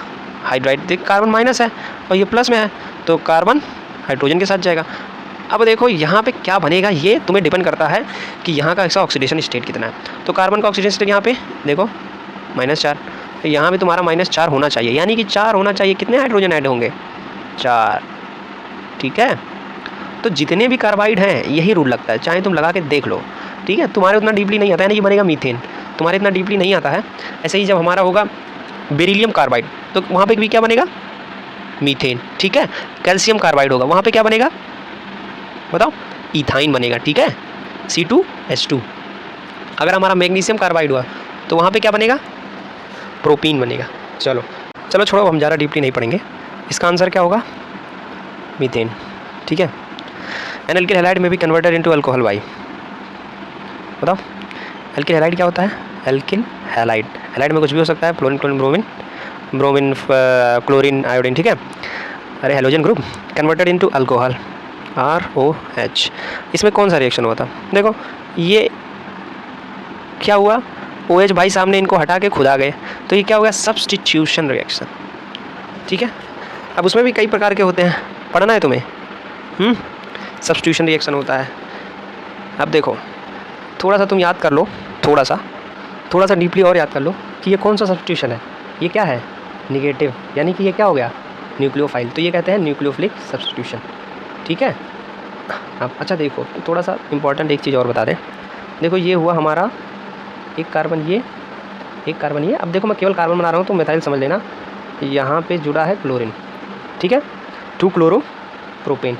हाइड्राइड, देख कार्बन माइनस है और ये प्लस में है, तो कार्बन हाइड्रोजन के साथ जाएगा। अब देखो यहाँ पे क्या बनेगा, ये तुम्हें डिपेंड करता है कि यहाँ का इसका ऑक्सीडेशन स्टेट कितना है। तो कार्बन का ऑक्सीडेशन स्टेट यहाँ पे देखो -4, यहाँ पे तुम्हारा -4 होना चाहिए, यानी कि 4 होना चाहिए। कितने हाइड्रोजन ऐड होंगे, 4। ठीक है, तो जितने भी कार्बाइड हैं यही रूल लगता है, चाहे तुम लगा के देख लो। ठीक है, तुम्हारे उतना डीपली नहीं आता है, यानी कि बनेगा मीथेन, तुम्हारे इतना डीपली नहीं आता है। ऐसे ही जब हमारा होगा बेरिलियम कार्बाइड, तो वहाँ पे भी क्या बनेगा, मीथेन। ठीक है, कैल्शियम कार्बाइड होगा, वहाँ पे क्या बनेगा बताओ, इथाइन बनेगा। ठीक है, C2H2। अगर हमारा मैग्नीशियम कार्बाइड हुआ तो वहाँ पे क्या बनेगा, प्रोपीन बनेगा। चलो चलो छोड़ो, हम ज़्यादा डीपली नहीं पढ़ेंगे। इसका आंसर क्या होगा, मीथेन। ठीक है, एन एल्किल हैलाइड में भी कन्वर्टेड इनटू अल्कोहल बाई, बताओ एल्किल हैलाइड क्या होता है, एल्किल हैलाइड, हैलाइड में कुछ भी हो सकता है, fluorine, chlorine, bromine, bromine, chlorine, iodine. ठीक है, अरे halogen group converted into alcohol ROH। इसमें कौन सा रिएक्शन हुआ था, देखो ये क्या हुआ, OH भाई सामने इनको हटा के खुद आ गए, तो ये क्या हो गया, सब्स्टिट्यूशन रिएक्शन। ठीक है, अब उसमें भी कई प्रकार के होते हैं, पढ़ना है तुम्हें। सब्स्टिट्यूशन रिएक्शन होता है। अब देखो थोड़ा सा तुम याद कर लो, थोड़ा सा डीपली और याद कर लो कि ये कौन सा सब्स्टिट्यूशन है, ये क्या है, निगेटिव, यानी कि ये क्या हो गया, न्यूक्लियोफाइल, तो ये कहते हैं न्यूक्लियोफिलिक सब्स्टिट्यूशन। ठीक है, अब अच्छा देखो थोड़ा सा इंपॉर्टेंट एक चीज़ और बता दें, देखो ये हुआ हमारा एक कार्बन, ये एक कार्बन, ये अब देखो मैं केवल कार्बन बना रहा हूँ तो मिथाइल समझ लेना, यहाँ पे जुड़ा है क्लोरीन। ठीक है, 2 क्लोरोप्रोपेन।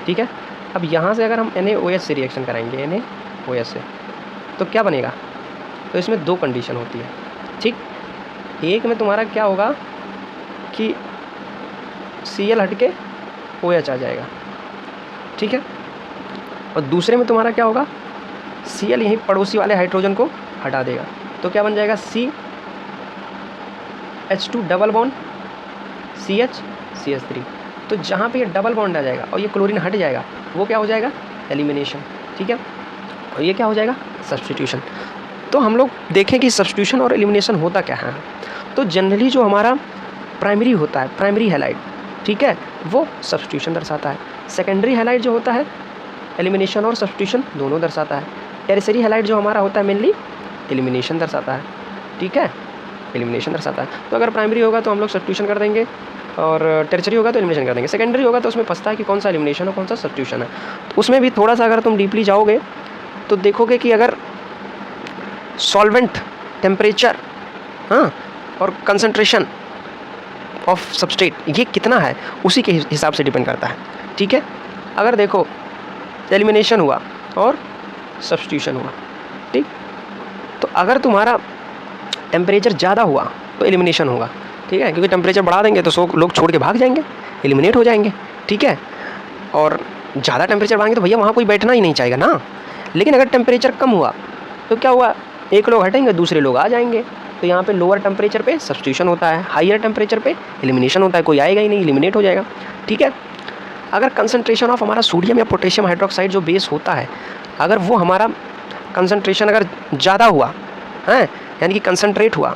ठीक है, अब यहाँ से अगर हम NaOH से रिएक्शन कराएंगे, NaOH से, तो क्या बनेगा, तो इसमें 2 कंडीशन होती है। ठीक, एक में तुम्हारा क्या होगा कि Cl हट के OH आ जाएगा। ठीक है, और दूसरे में तुम्हारा क्या होगा, Cl यहीं पड़ोसी वाले हाइड्रोजन को हटा देगा, तो क्या बन जाएगा, CH2 double bond CH CH3। तो जहाँ पे ये डबल बॉन्ड आ जाएगा और ये क्लोरीन हट जाएगा, वो क्या हो जाएगा, एलिमिनेशन। ठीक है, और ये क्या हो जाएगा, सब्स्टिट्यूशन। तो हम लोग देखें कि सब्स्टिट्यूशन और एलिमिनेशन होता क्या है। तो जनरली जो हमारा प्राइमरी होता है, प्राइमरी हैलाइड, ठीक है, वो सब्स्टिट्यूशन दर्शाता है। सेकेंडरी हैलाइड जो होता है एलिमिनेशन और सब्स्टिट्यूशन दोनों दर्शाता है। टेरिसरी हैलाइड जो हमारा होता है मेनली एलिमिनेशन दर्शाता है। ठीक है, एलिमिनेशन दर्शाता है। तो अगर प्राइमरी होगा तो हम लोग सब्स्टिट्यूशन कर देंगे, और टेरिसरी होगा तो एलिमिनेशन कर देंगे। सेकेंडरी होगा तो उसमें फंसता है कि कौन सा एलिमिनेशन है कौन सा सब्स्टिट्यूशन है। तो उसमें भी थोड़ा सा अगर तुम डीपली जाओगे तो देखोगे कि अगर सॉल्वेंट टेम्परेचर, हाँ, और कंसंट्रेशन ऑफ सबस्ट्रेट ये कितना है उसी के हिसाब से डिपेंड करता है। ठीक है, अगर देखो एलिमिनेशन हुआ और सब्स्टिट्यूशन हुआ, ठीक, तो अगर तुम्हारा टेम्परेचर ज़्यादा हुआ तो एलिमिनेशन होगा। ठीक है, क्योंकि टेम्परेचर बढ़ा देंगे तो लोग छोड़ के भाग जाएंगे, एलिमिनेट हो जाएंगे। ठीक है, और ज़्यादा टेम्परेचर बढ़ाएंगे तो भैया वहाँ कोई बैठना ही नहीं चाहेगा ना। लेकिन अगर टेम्परेचर कम हुआ तो क्या हुआ, एक लोग हटेंगे दूसरे लोग आ जाएंगे। तो यहाँ पे लोअर टेम्परेचर पे सब्स्टिट्यूशन होता है, हाईयर टेम्परेचर पे एलिमिनेशन होता है, कोई आएगा ही नहीं, एलिमिनेट हो जाएगा। ठीक है, अगर कंसनट्रेशन ऑफ हमारा सोडियम या पोटेशियम हाइड्रोक्साइड जो बेस होता है, अगर वो हमारा कंसनट्रेशन अगर ज़्यादा हुआ है, यानी कि कंसनट्रेट हुआ,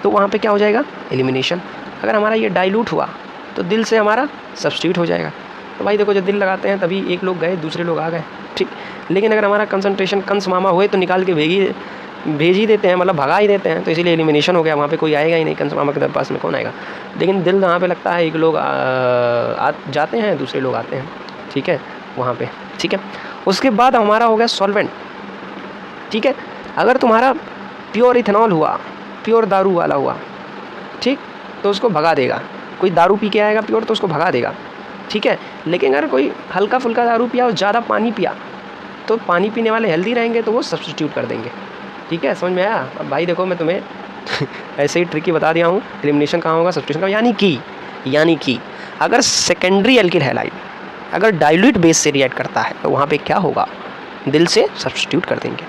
तो वहाँ पे क्या हो जाएगा, एलिमिनेशन। अगर हमारा ये डाइल्यूट हुआ तो दिल से हमारा सब्स्टिट्यूट हो जाएगा। तो भाई देखो, जब दिल लगाते हैं तभी एक लोग गए, दूसरे लोग आ गए, ठीक। लेकिन अगर हमारा कंसनट्रेशन कंस मामा हुए तो निकाल के भेज ही देते हैं, मतलब भगा ही देते हैं, तो इसीलिए एलिमिनेशन हो गया, वहाँ पे कोई आएगा ही नहीं, कंस मामा के पास में कौन आएगा। लेकिन दिल वहाँ पे लगता है, एक लोग जाते हैं, दूसरे लोग आते हैं, ठीक है, वहाँ पे, ठीक है। उसके बाद हमारा हो गया सॉल्वेंट, ठीक है। अगर तुम्हारा प्योर इथेनॉल हुआ, प्योर दारू वाला हुआ, ठीक, तो उसको भगा देगा। कोई दारू पी के आएगा प्योर तो उसको भगा देगा, ठीक है। लेकिन अगर कोई हल्का फुल्का दारू पिया और ज़्यादा पानी पिया, तो पानी पीने वाले हेल्दी रहेंगे तो वो सब्स्टिट्यूट कर देंगे, ठीक है। समझ में आया? अब भाई देखो, मैं तुम्हें ऐसे ही ट्रिकी बता दिया हूँ, एलिमिनेशन कहाँ होगा, सब्स्टिट्यूशन का। यानी कि अगर सेकेंडरी एल्किल हैलाइड अगर डाइल्यूट बेस से रिएक्ट करता है तो वहाँ पे क्या होगा, दिल से सब्स्टिट्यूट कर देंगे।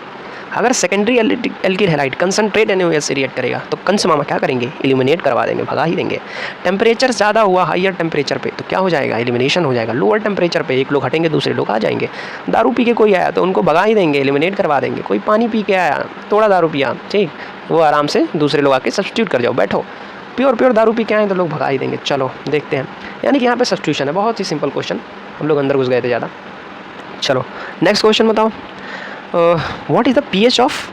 अगर secondary alkyl halide concentrate NaOH से रिएक्ट करेगा तो कंस मामा क्या करेंगे, एलिमिनेट करवा देंगे, भगा ही देंगे। टेम्परेचर ज़्यादा हुआ हाइयर टेम्परेचर पे तो क्या हो जाएगा, एलिमिनेशन हो जाएगा। लोअर टेम्परेचर पे एक लोग हटेंगे, दूसरे लोग आ जाएंगे। दारू पी के कोई आया तो उनको भगा ही देंगे, एलिमिनेट करवा देंगे। कोई पानी पी के आया, थोड़ा दारू पिया, ठीक, वो आराम से दूसरे लोग आके सब्स्टिट्यूट कर जाओ, बैठो। प्योर दारू पी के आए तो लोग भगा ही देंगे। चलो देखते हैं, यानी कि यहाँ पे सब्स्टिट्यूशन है। बहुत ही सिंपल क्वेश्चन, हम लोग अंदर घुस गए थे ज़्यादा। चलो नेक्स्ट क्वेश्चन बताओ। What is the pH of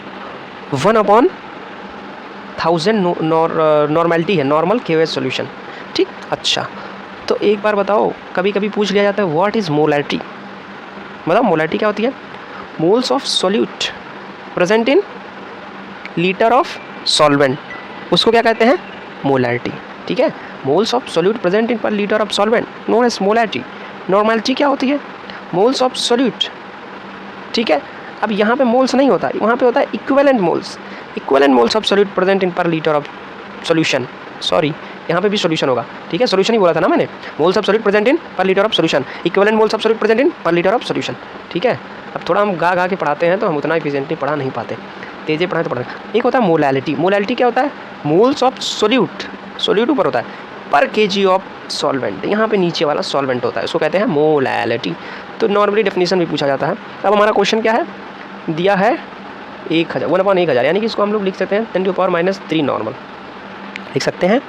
1/1000 normality है, नॉर्मल KOH सोल्यूशन, ठीक। अच्छा, तो एक बार बताओ, कभी कभी पूछ लिया जाता है व्हाट इज़ मोलैरिटी। बताओ मोलैरिटी क्या होती है। Moles of solute present in litre of solvent, उसको क्या कहते हैं, मोलैरिटी, ठीक है। Moles of solute present in per litre of solvent known as molarity. Normality क्या होती है, मोल्स ऑफ सोल्यूट, ठीक है। अब यहाँ पे मोल्स नहीं होता, वहाँ पे होता है equivalent moles of solute present in per litre of solution. Sorry, यहाँ पे भी सॉल्यूशन होगा, ठीक है, सॉल्यूशन ही बोला था ना मैंने। Moles of solute present in per litre of solution, equivalent moles of solute present in per litre of solution, ठीक है। अब थोड़ा हम गा के पढ़ाते हैं तो हम उतना एफिशिएंटली पढ़ा नहीं पाते, तेज़े पढ़ाएं तो पढ़ाते। एक होता है मोलैरिटी। मोलैरिटी क्या होता है, मोल्स ऑफ सोल्यूट ऊपर होता है, पर kg ऑफ सॉल्वेंट, यहाँ पे नीचे वाला सॉल्वेंट होता है, उसको कहते हैं मोलैरिटी। तो नॉर्मली डेफिनेशन भी पूछा जाता है। अब हमारा क्वेश्चन क्या है, दिया है 1/1000, यानी कि इसको हम लोग लिख सकते हैं 10⁻³ नॉर्मल लिख सकते हैं,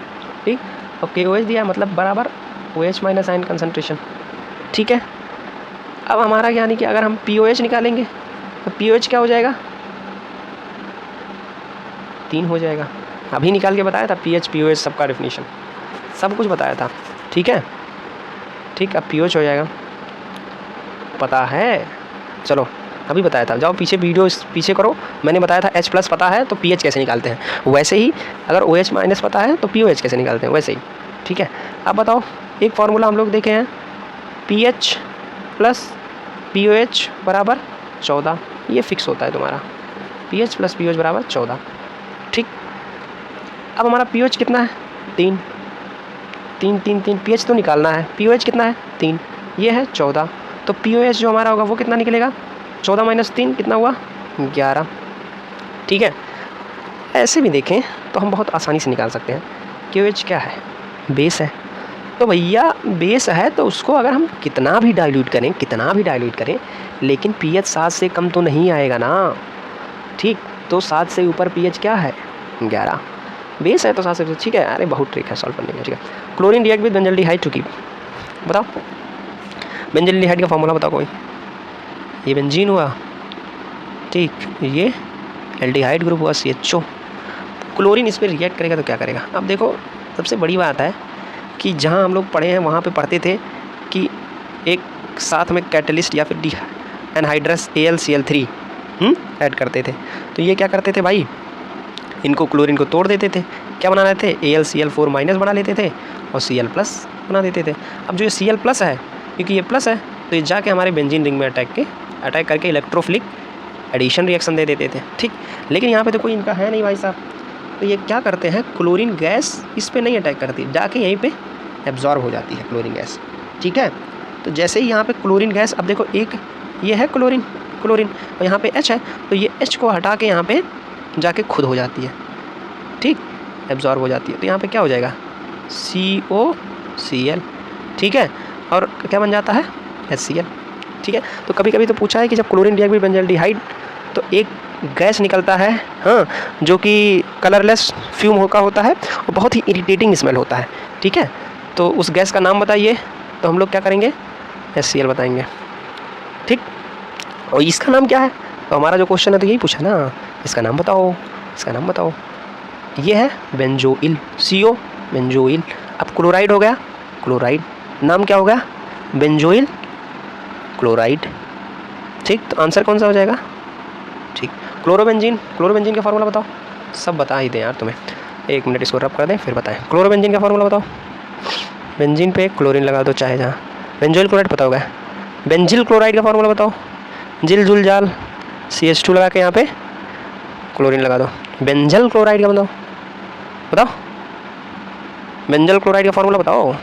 ठीक। और KOH दिया है, मतलब बराबर OH माइनस आयन कंसनट्रेशन, ठीक है। अब हमारा यानी कि अगर हम POH निकालेंगे तो POH क्या हो जाएगा, 3 हो जाएगा। अभी निकाल के बताया था pH POH सबका डेफिनेशन, सब कुछ बताया था, ठीक है, ठीक। अब POH हो जाएगा, पता है, चलो अभी बताया था, जाओ पीछे वीडियो पीछे करो, मैंने बताया था H+ पता है तो pH कैसे निकालते हैं, वैसे ही अगर OH- पता है तो POH कैसे निकालते हैं, वैसे ही, ठीक है। अब बताओ, एक फार्मूला हम लोग देखे हैं, pH + POH = 14, ये फिक्स होता है तुम्हारा, pH + POH = 14, ठीक। अब हमारा pH कितना है, 3 pH तो निकालना है, POH कितना है, 3, ये है 14, तो POH जो हमारा होगा वो कितना निकलेगा, 14 - 3 कितना हुआ, 11, ठीक है। ऐसे भी देखें तो हम बहुत आसानी से निकाल सकते हैं। KOH क्या है, बेस है, तो भैया बेस है तो उसको अगर हम कितना भी डाइल्यूट करें लेकिन pH 7 से कम तो नहीं आएगा ना, ठीक। तो 7 से ऊपर pH क्या है, 11, बेस है तो 7 से, ठीक है। अरे बहुत ट्रिक है सॉल्व करने में, ठीक है। Chlorine react with benzaldehyde to keep, बताओ बेंजल्डिहाइड का फार्मूला बताओ कोई। ये बेंजीन हुआ, ठीक, ये एल्डिहाइड ग्रुप हुआ CHO। क्लोरीन इस पर रिएक्ट करेगा तो क्या करेगा। अब देखो, सबसे बड़ी बात है कि जहाँ हम लोग पढ़े हैं वहाँ पे पढ़ते थे कि एक साथ में कैटलिस्ट या फिर एनहाइड्रस AlCl3 ऐड करते थे। तो ये क्या करते थे भाई, इनको क्लोरीन को तोड़ देते थे, क्या बना लेते थे, AlCl4- बना लेते थे और Cl+ बना देते थे। अब जो ये Cl+ है, क्योंकि ये प्लस है तो ये जाके हमारे बेंजीन रिंग में अटैक करके इलेक्ट्रोफिलिक एडिशन रिएक्शन दे देते थे, ठीक। लेकिन यहाँ पे तो कोई इनका है नहीं भाई साहब, तो ये क्या करते हैं, क्लोरीन गैस इस पे नहीं अटैक करती, जाके यहीं पे एब्जॉर्ब हो जाती है क्लोरीन गैस, ठीक है। तो जैसे ही यहाँ पे क्लोरीन गैस, अब देखो एक ये है क्लोरीन और यहाँ पे H है, तो ये H को हटा के यहाँ पे जाके खुद हो जाती है, ठीक, एब्जॉर्ब हो जाती है। तो यहाँ पे क्या हो जाएगा, COCl, ठीक है। और क्या बन जाता है HCl। ठीक है, तो कभी कभी तो पूछा है कि जब क्लोरीन डीहाइड्रोजन बेंजल्डिहाइड तो एक गैस निकलता है, हाँ, जो कि कलरलेस फ्यूम का होता है और बहुत ही इरिटेटिंग स्मेल होता है। ठीक है, तो उस गैस का नाम बताइए, तो हम लोग क्या करेंगे HCl बताएंगे। ठीक, और इसका नाम क्या है, तो हमारा जो क्वेश्चन है तो यही पूछा ना, इसका नाम बताओ, इसका नाम बताओ। ये है बेंजोइल, CO बेंजोइल। अब क्लोराइड हो गया, क्लोराइड नाम क्या हो गया बेंजोइल क्लोराइड। ठीक, तो आंसर कौन सा हो जाएगा। ठीक, क्लोरोबेंजीन, क्लोरोबेंजीन का फार्मूला बताओ। सब बता ही दें यार तुम्हें, 1 मिनट इसको रब कर दें फिर बताएं। क्लोरोबेंजीन का फार्मूला बताओ। बेंजीन पे क्लोरीन लगा दो चाहे जहाँ। बेंजोइल क्लोराइड पता होगा। बेंजिल क्लोराइड का फार्मूला बताओ। जिल जुल जाल CH2 लगा के यहाँ पे क्लोरीन लगा दो। बेंजल क्लोराइड का बताओ, बताओ बेंजल क्लोराइड का फार्मूला बताओ।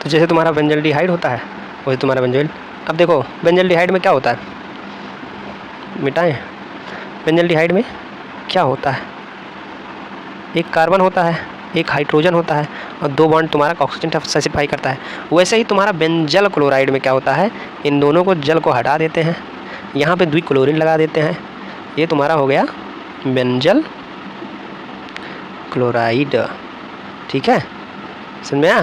तो जैसे तुम्हारा बेंजल्डिहाइड होता है वही तुम्हारा बेंजोइल। अब देखो बेंजल्डिहाइड में क्या होता है, मिटाएं। बेंजल्डिहाइड में क्या होता है, एक कार्बन होता है, एक हाइड्रोजन होता है और 2 बॉन्ड तुम्हारा ऑक्सीजन सैटिस्फाई करता है। वैसे ही तुम्हारा बेंजल क्लोराइड में क्या होता है, इन दोनों को जल को हटा देते हैं, यहाँ पे द्विक्लोरीन लगा देते हैं। ये तुम्हारा हो गया बेंजल क्लोराइड। ठीक है, समझ में आया,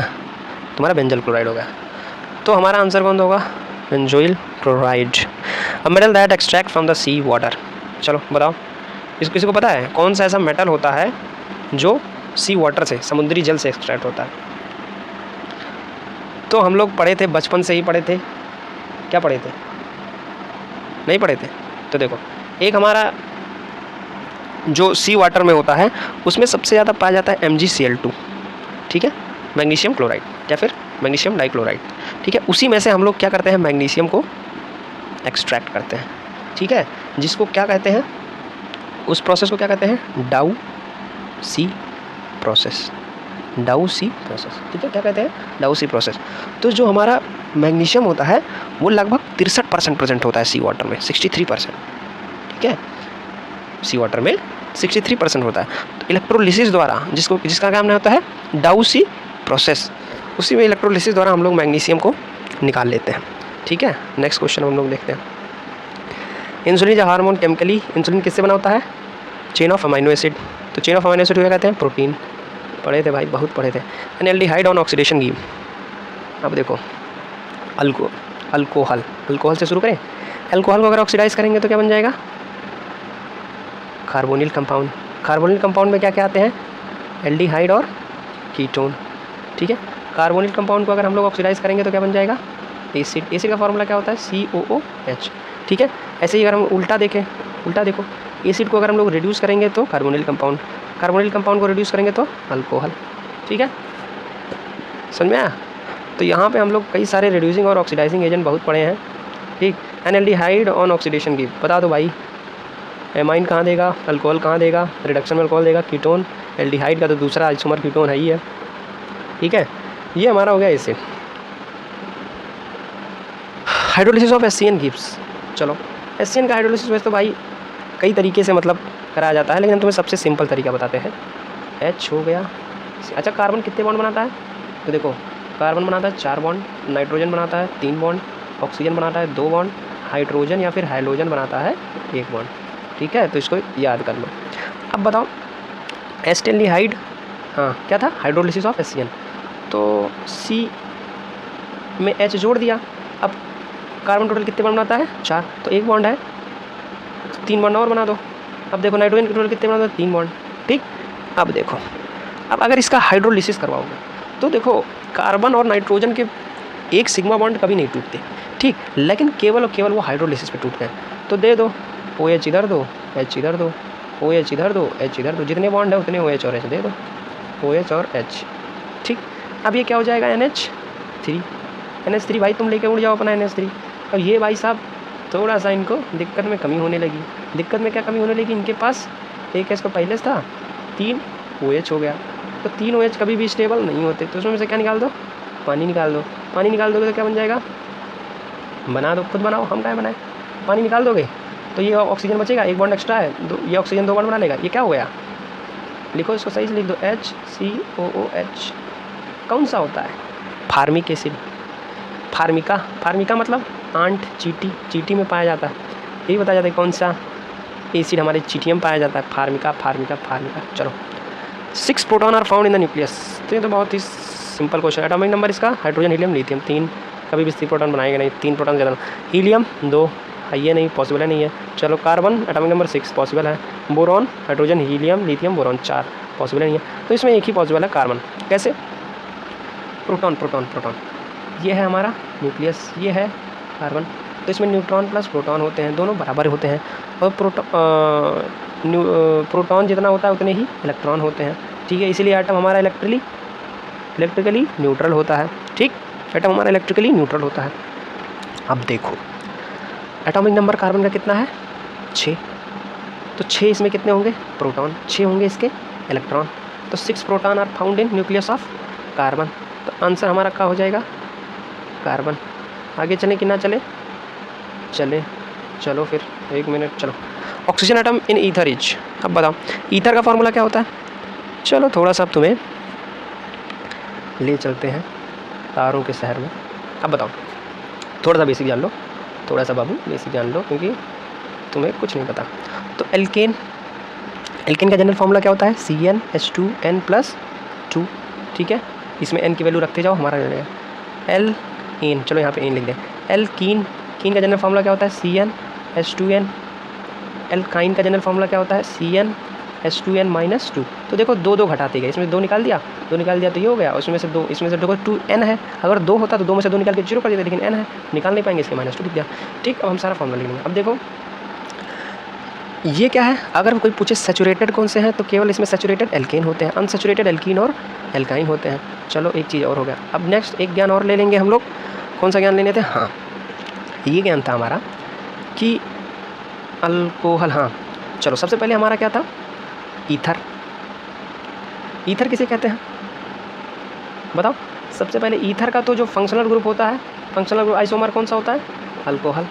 तुम्हारा बेंजल क्लोराइड होगा। तो हमारा आंसर कौन होगा, benzoyl chloride. A metal that extract from the sea water. चलो बताओ, इसको किसी को पता है कौन सा ऐसा मेटल होता है जो सी वाटर से, समुद्री जल से एक्सट्रैक्ट होता है। तो हम लोग पढ़े थे, बचपन से ही पढ़े थे, क्या पढ़े थे, नहीं पढ़े थे। तो देखो एक हमारा जो सी वाटर में होता है उसमें सबसे ज़्यादा पाया जाता है MgCl2। ठीक है, मैग्नीशियम क्लोराइड या फिर मैग्नीशियम डाइक्लोराइड। ठीक है, उसी में से हम लोग क्या करते हैं, मैग्नीशियम को एक्सट्रैक्ट करते हैं। ठीक है, जिसको क्या कहते हैं, उस प्रोसेस को क्या कहते हैं, डाउ सी प्रोसेस, डाउ सी प्रोसेस। ठीक है, क्या कहते हैं, डाउ सी प्रोसेस। तो जो हमारा मैग्नीशियम होता है वो लगभग 63% प्रेजेंट होता है सी वाटर में, 63%। ठीक है, सी वाटर में 63% होता है। तो इलेक्ट्रोलिसिस द्वारा जिसका काम होता है डाउ सी प्रोसेस, उसी में इलेक्ट्रोलिसिस द्वारा हम लोग मैग्नीशियम को निकाल लेते हैं। ठीक है, नेक्स्ट क्वेश्चन हम लोग देखते हैं। इंसुलिन जो हार्मोन केमिकली, इंसुलिन किससे बना होता है, चेन ऑफ अमाइनो एसिड। तो चेन ऑफ अमाइनो एसिड क्या कहते हैं, प्रोटीन। पढ़े थे भाई, बहुत पढ़े थे। Aldehyde on oxidation give. अब देखो अल्कोहल से शुरू करें। अल्कोहल को अगर ऑक्सीडाइज करेंगे तो क्या बन जाएगा, कार्बोनिल कंपाउंड। कार्बोनिल कंपाउंड में क्या क्या आते हैं, एल्डिहाइड और कीटोन। ठीक है, कार्बोनिल कंपाउंड को अगर हम लोग ऑक्सीडाइज करेंगे तो क्या बन जाएगा, एसिड। एसिड का फार्मूला क्या होता है, COOH। ठीक है, ऐसे ही अगर हम उल्टा देखो, एसिड को अगर हम लोग रिड्यूस करेंगे तो कार्बोनिल कंपाउंड, कार्बोनिल कंपाउंड को रिड्यूस करेंगे तो अल्कोहल। ठीक है, समझ में आया। तो यहाँ पे हम लोग कई सारे रिड्यूसिंग और ऑक्सीडाइजिंग एजेंट बहुत पढ़े हैं। ठीक, एल्डिहाइड ऑन ऑक्सीडेशन गिव, बता दो भाई, एमाइन कहाँ देगा, अल्कोहल कहाँ देगा, रिडक्शन में अल्कोहल देगा, कीटोन। एल्डिहाइड का तो दूसरा आइसोमर कीटोन है ही है। ठीक है, ये हमारा हो गया acid. Hydrolysis of HCN gives. चलो HCN का हाइड्रोलिसिस वैसे तो भाई कई तरीके से मतलब कराया जाता है, लेकिन हम तुम्हें सबसे सिंपल तरीका बताते हैं। H हो गया। अच्छा, कार्बन कितने बॉन्ड बनाता है, तो देखो कार्बन बनाता है 4 बॉन्ड, नाइट्रोजन बनाता है 3 बॉन्ड, ऑक्सीजन बनाता है 2 बॉन्ड, हाइड्रोजन या फिर हाइलोजन बनाता है 1 बॉन्ड। ठीक है, तो इसको याद कर लो। अब बताओ एस्टेल्डिहाइड, हाँ क्या था, हाइड्रोलिसिस ऑफ HCN। तो C में H जोड़ दिया। अब कार्बन टोटल कितने बॉन्ड बनाता है, 4, तो 1 बॉन्ड है, 3 बॉन्ड और बना दो। अब देखो नाइट्रोजन के टोटल कितने बनाता है, 3 बॉन्ड। ठीक, अब देखो, अब अगर इसका हाइड्रोलिसिस करवाओगे तो देखो कार्बन और नाइट्रोजन के एक सिग्मा बॉन्ड कभी नहीं टूटते। ठीक, लेकिन केवल और केवल वो हाइड्रोलिसिस पे टूट गए। तो दे दो OH इधर दो, H इधर दो, OH इधर दो, H इधर दो, जितने बॉन्ड है उतने OH और H दे दो, OH और H। ठीक, अब ये क्या हो जाएगा, NH3 भाई तुम लेके उड़ जाओ अपना NH3। और ये भाई साहब थोड़ा सा इनको दिक्कत में कमी होने लगी। दिक्कत में क्या कमी होने लगी, इनके पास एक H तो पहले से था, 3 OH हो गया। तो 3 OH कभी भी स्टेबल नहीं होते, तो उसमें से क्या निकाल दो, पानी निकाल दो। पानी निकाल दोगे तो क्या बन जाएगा, बना दो, खुद बनाओ, हम क्या बनाए। पानी निकाल दोगे तो ये ऑक्सीजन बचेगा, 1 बॉन्ड एक्स्ट्रा है, ये ऑक्सीजन 2 बॉन्ड बना लेगा। ये क्या हो गया, लिखो इसको सही से लिख दो, HCOOH। कौन सा होता है, फार्मिक एसिड, फार्मिका, फार्मिका मतलब आंट, चींटी, चींटी में पाया जाता है, यही बताया जाता है कौन सा एसिड हमारे चींटियों में पाया जाता है, फार्मिका फार्मिका फार्मिका। चलो 6 proton are found in the nucleus, तो ये तो बहुत ही सिंपल क्वेश्चन। एटॉमिक नंबर इसका हाइड्रोजन हीलियम लिथियम 3, कभी भी 3 प्रोटॉन बनाएंगे नहीं, 3 प्रोटॉन ज़्यादा। हीलियम 2, ये नहीं पॉसिबल है, नहीं है। चलो कार्बन एटॉमिक नंबर 6 पॉसिबल है। Boron hydrogen helium lithium boron 4 possible नहीं है, तो इसमें एक ही पॉसिबल है कार्बन। कैसे? प्रोटॉन प्रोटॉन प्रोटॉन, ये है हमारा न्यूक्लियस, ये है कार्बन, तो इसमें न्यूट्रॉन प्लस प्रोटॉन होते हैं, दोनों बराबर होते हैं, और प्रोटॉन जितना होता है उतने ही इलेक्ट्रॉन होते हैं, ठीक है। इसीलिए एटम हमारा इलेक्ट्रिकली न्यूट्रल होता है, ठीक। एटम हमारा इलेक्ट्रिकली न्यूट्रल होता है। अब देखो एटॉमिक नंबर कार्बन का कितना है? 6, तो 6 इसमें कितने होंगे? प्रोटॉन, 6 होंगे इसके इलेक्ट्रॉन, तो 6 proton are found in nucleus of carbon, तो आंसर हमारा क्या हो जाएगा? कार्बन। आगे चले कि ना चले? चले, चलो फिर 1 मिनट। चलो oxygen atom in ether is, अब बताओ ईथर का फॉर्मूला क्या होता है? चलो थोड़ा सा तुम्हें ले चलते हैं तारों के शहर में। अब बताओ, थोड़ा सा बेसिक जान लो, थोड़ा सा बाबू बेसिक जान लो, क्योंकि तुम्हें कुछ नहीं पता। तो एल्केन, एल्केन का जनरल फॉर्मूला क्या होता है? CnH2n+2, ठीक है। इसमें n की वैल्यू रखते जाओ, हमारा एल एन, चलो यहाँ पे एन लिख दें। एल्कीन, कीन का जनरल फार्मूला क्या होता है? CnH2n। एल्काइन का जनरल फार्मूला क्या होता है? CnH2n-2। तो देखो 2 घटाते गए, इसमें 2 निकाल दिया, 2 निकाल दिया तो ये हो गया, उसमें से 2, इसमें से देखो 2n है, अगर 2 होता तो 2 में से 2 निकाल के 0 कर देते, लेकिन n है, निकाल नहीं पाएंगे, इसके -2 लिख दिया, ठीक। अब हम सारा फॉर्मूला लिखेंगे। अब देखो ये क्या है, अगर कोई पूछे सैचुरेटेड कौन से हैं, तो केवल इसमें सैचुरेटेड एल्केन होते हैं, अनसैचुरेटेड एल्कीन और एल्काइन होते हैं। चलो एक चीज़ और हो गया। अब नेक्स्ट एक ज्ञान और ले लेंगे हम लोग, कौन सा ज्ञान लेने थे? हाँ, ये ज्ञान था हमारा कि अल्कोहल, हाँ चलो सबसे पहले हमारा क्या था? ईथर। ईथर किसे कहते हैं बताओ? सबसे पहले ईथर का तो जो फंक्शनल ग्रुप होता है, फंक्शनल ग्रुप आइसोमर कौन सा होता है? अल्कोहल।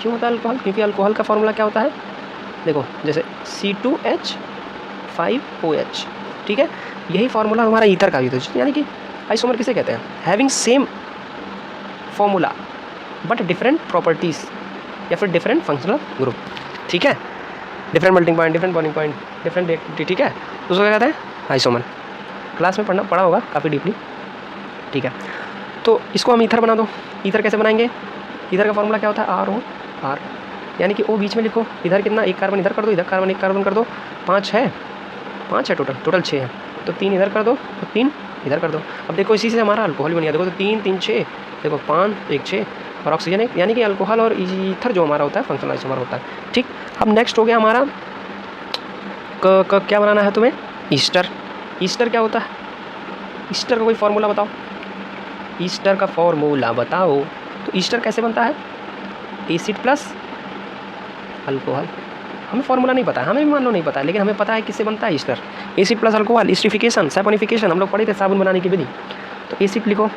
क्यों होता है अल्कोहल? क्योंकि अल्कोहल का फॉर्मूला क्या होता है? देखो जैसे C2H5OH, ठीक है, यही फार्मूला हमारा ईथर का भी था। यानी कि आइसोमर किसे कहते हैं? Having same formula but different properties, या फिर डिफरेंट फंक्शनल ग्रुप, ठीक है। Different melting point, different boiling point, different reactivity, ठीक है, उसको क्या कहते हैं? आइसोमर। क्लास में पढ़ा होगा काफ़ी डीपली, ठीक है। तो इसको हम ईथर बना दो। ईथर कैसे बनाएंगे? ईथर का फॉर्मूला क्या होता है? ROR, यानी कि O बीच में लिखो, इधर कितना, 1 कार्बन इधर कर दो, इधर कार्बन 1 कार्बन कर दो, 5 है टोटल 6 है, तो 3 इधर कर दो, तो 3 इधर कर दो। अब देखो इसी से हमारा अल्कोहल बन गया, देखो तो 3 3 6, देखो 5 1 6, और ऑक्सीजन 1, यानी कि अल्कोहल और ईथर जो हमारा होता है फंक्शनल आइसोमर होता है, ठीक। अब नेक्स्ट हो गया हमारा क्या बनाना है तुम्हें? ईस्टर। ईस्टर क्या होता है? ईस्टर का कोई फार्मूला बताओ, ईस्टर का फॉर्मूला बताओ। तो ईस्टर कैसे बनता है? Acid plus alcohol. हमें फार्मूला नहीं पता है, हमें भी मान लो नहीं पता है, लेकिन हमें पता है किससे बनता है Easter? Acid plus alcohol, esterification, saponification, हम लोग पढ़े थे साबुन बनाने की विधि। तो एसिड लिखो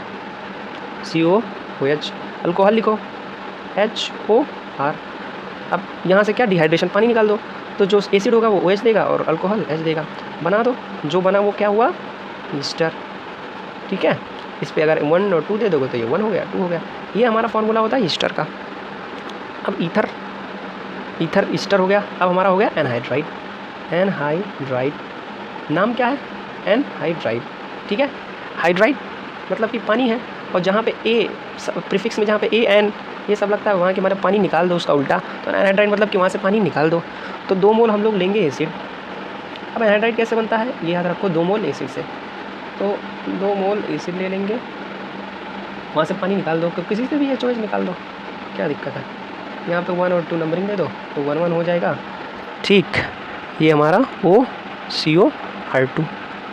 COOH, अल्कोहल लिखो HOR। अब यहाँ से क्या डिहाइड्रेशन, पानी निकाल दो, तो जो एसिड होगा वो OH देगा और अल्कोहल H देगा, बना दो, जो बना वो क्या हुआ? ईस्टर, ठीक है। इस पर अगर 1 और 2 दे दोगे तो ये 1 हो गया, 2 हो गया, ये हमारा फॉर्मूला होता है ईस्टर का। अब ईथर ईस्टर हो गया। अब हमारा हो गया एनहाइड्राइड। एनहाइड्राइड नाम क्या है? एनहाइड्राइड, ठीक है। हाइड्राइड मतलब कि पानी है, और जहाँ पे ए प्रीफिक्स में, जहाँ पे AN ये सब लगता है, वहाँ के मतलब पानी निकाल दो उसका उल्टा, तो एनहाइड्राइड मतलब कि वहाँ से पानी निकाल दो। तो 2 मोल हम लोग लेंगे एसिड। अब एनहाइड्राइड कैसे बनता है ये याद रखो, 2 मोल एसिड से, तो 2 मोल एसिड ले लेंगे, वहाँ से पानी निकाल दो, किसी से भी HOH निकाल दो, क्या दिक्कत है? यहाँ पे 1 और 2 नंबरिंग दे दो तो 1 1 हो जाएगा, ठीक। ये हमारा OCO2,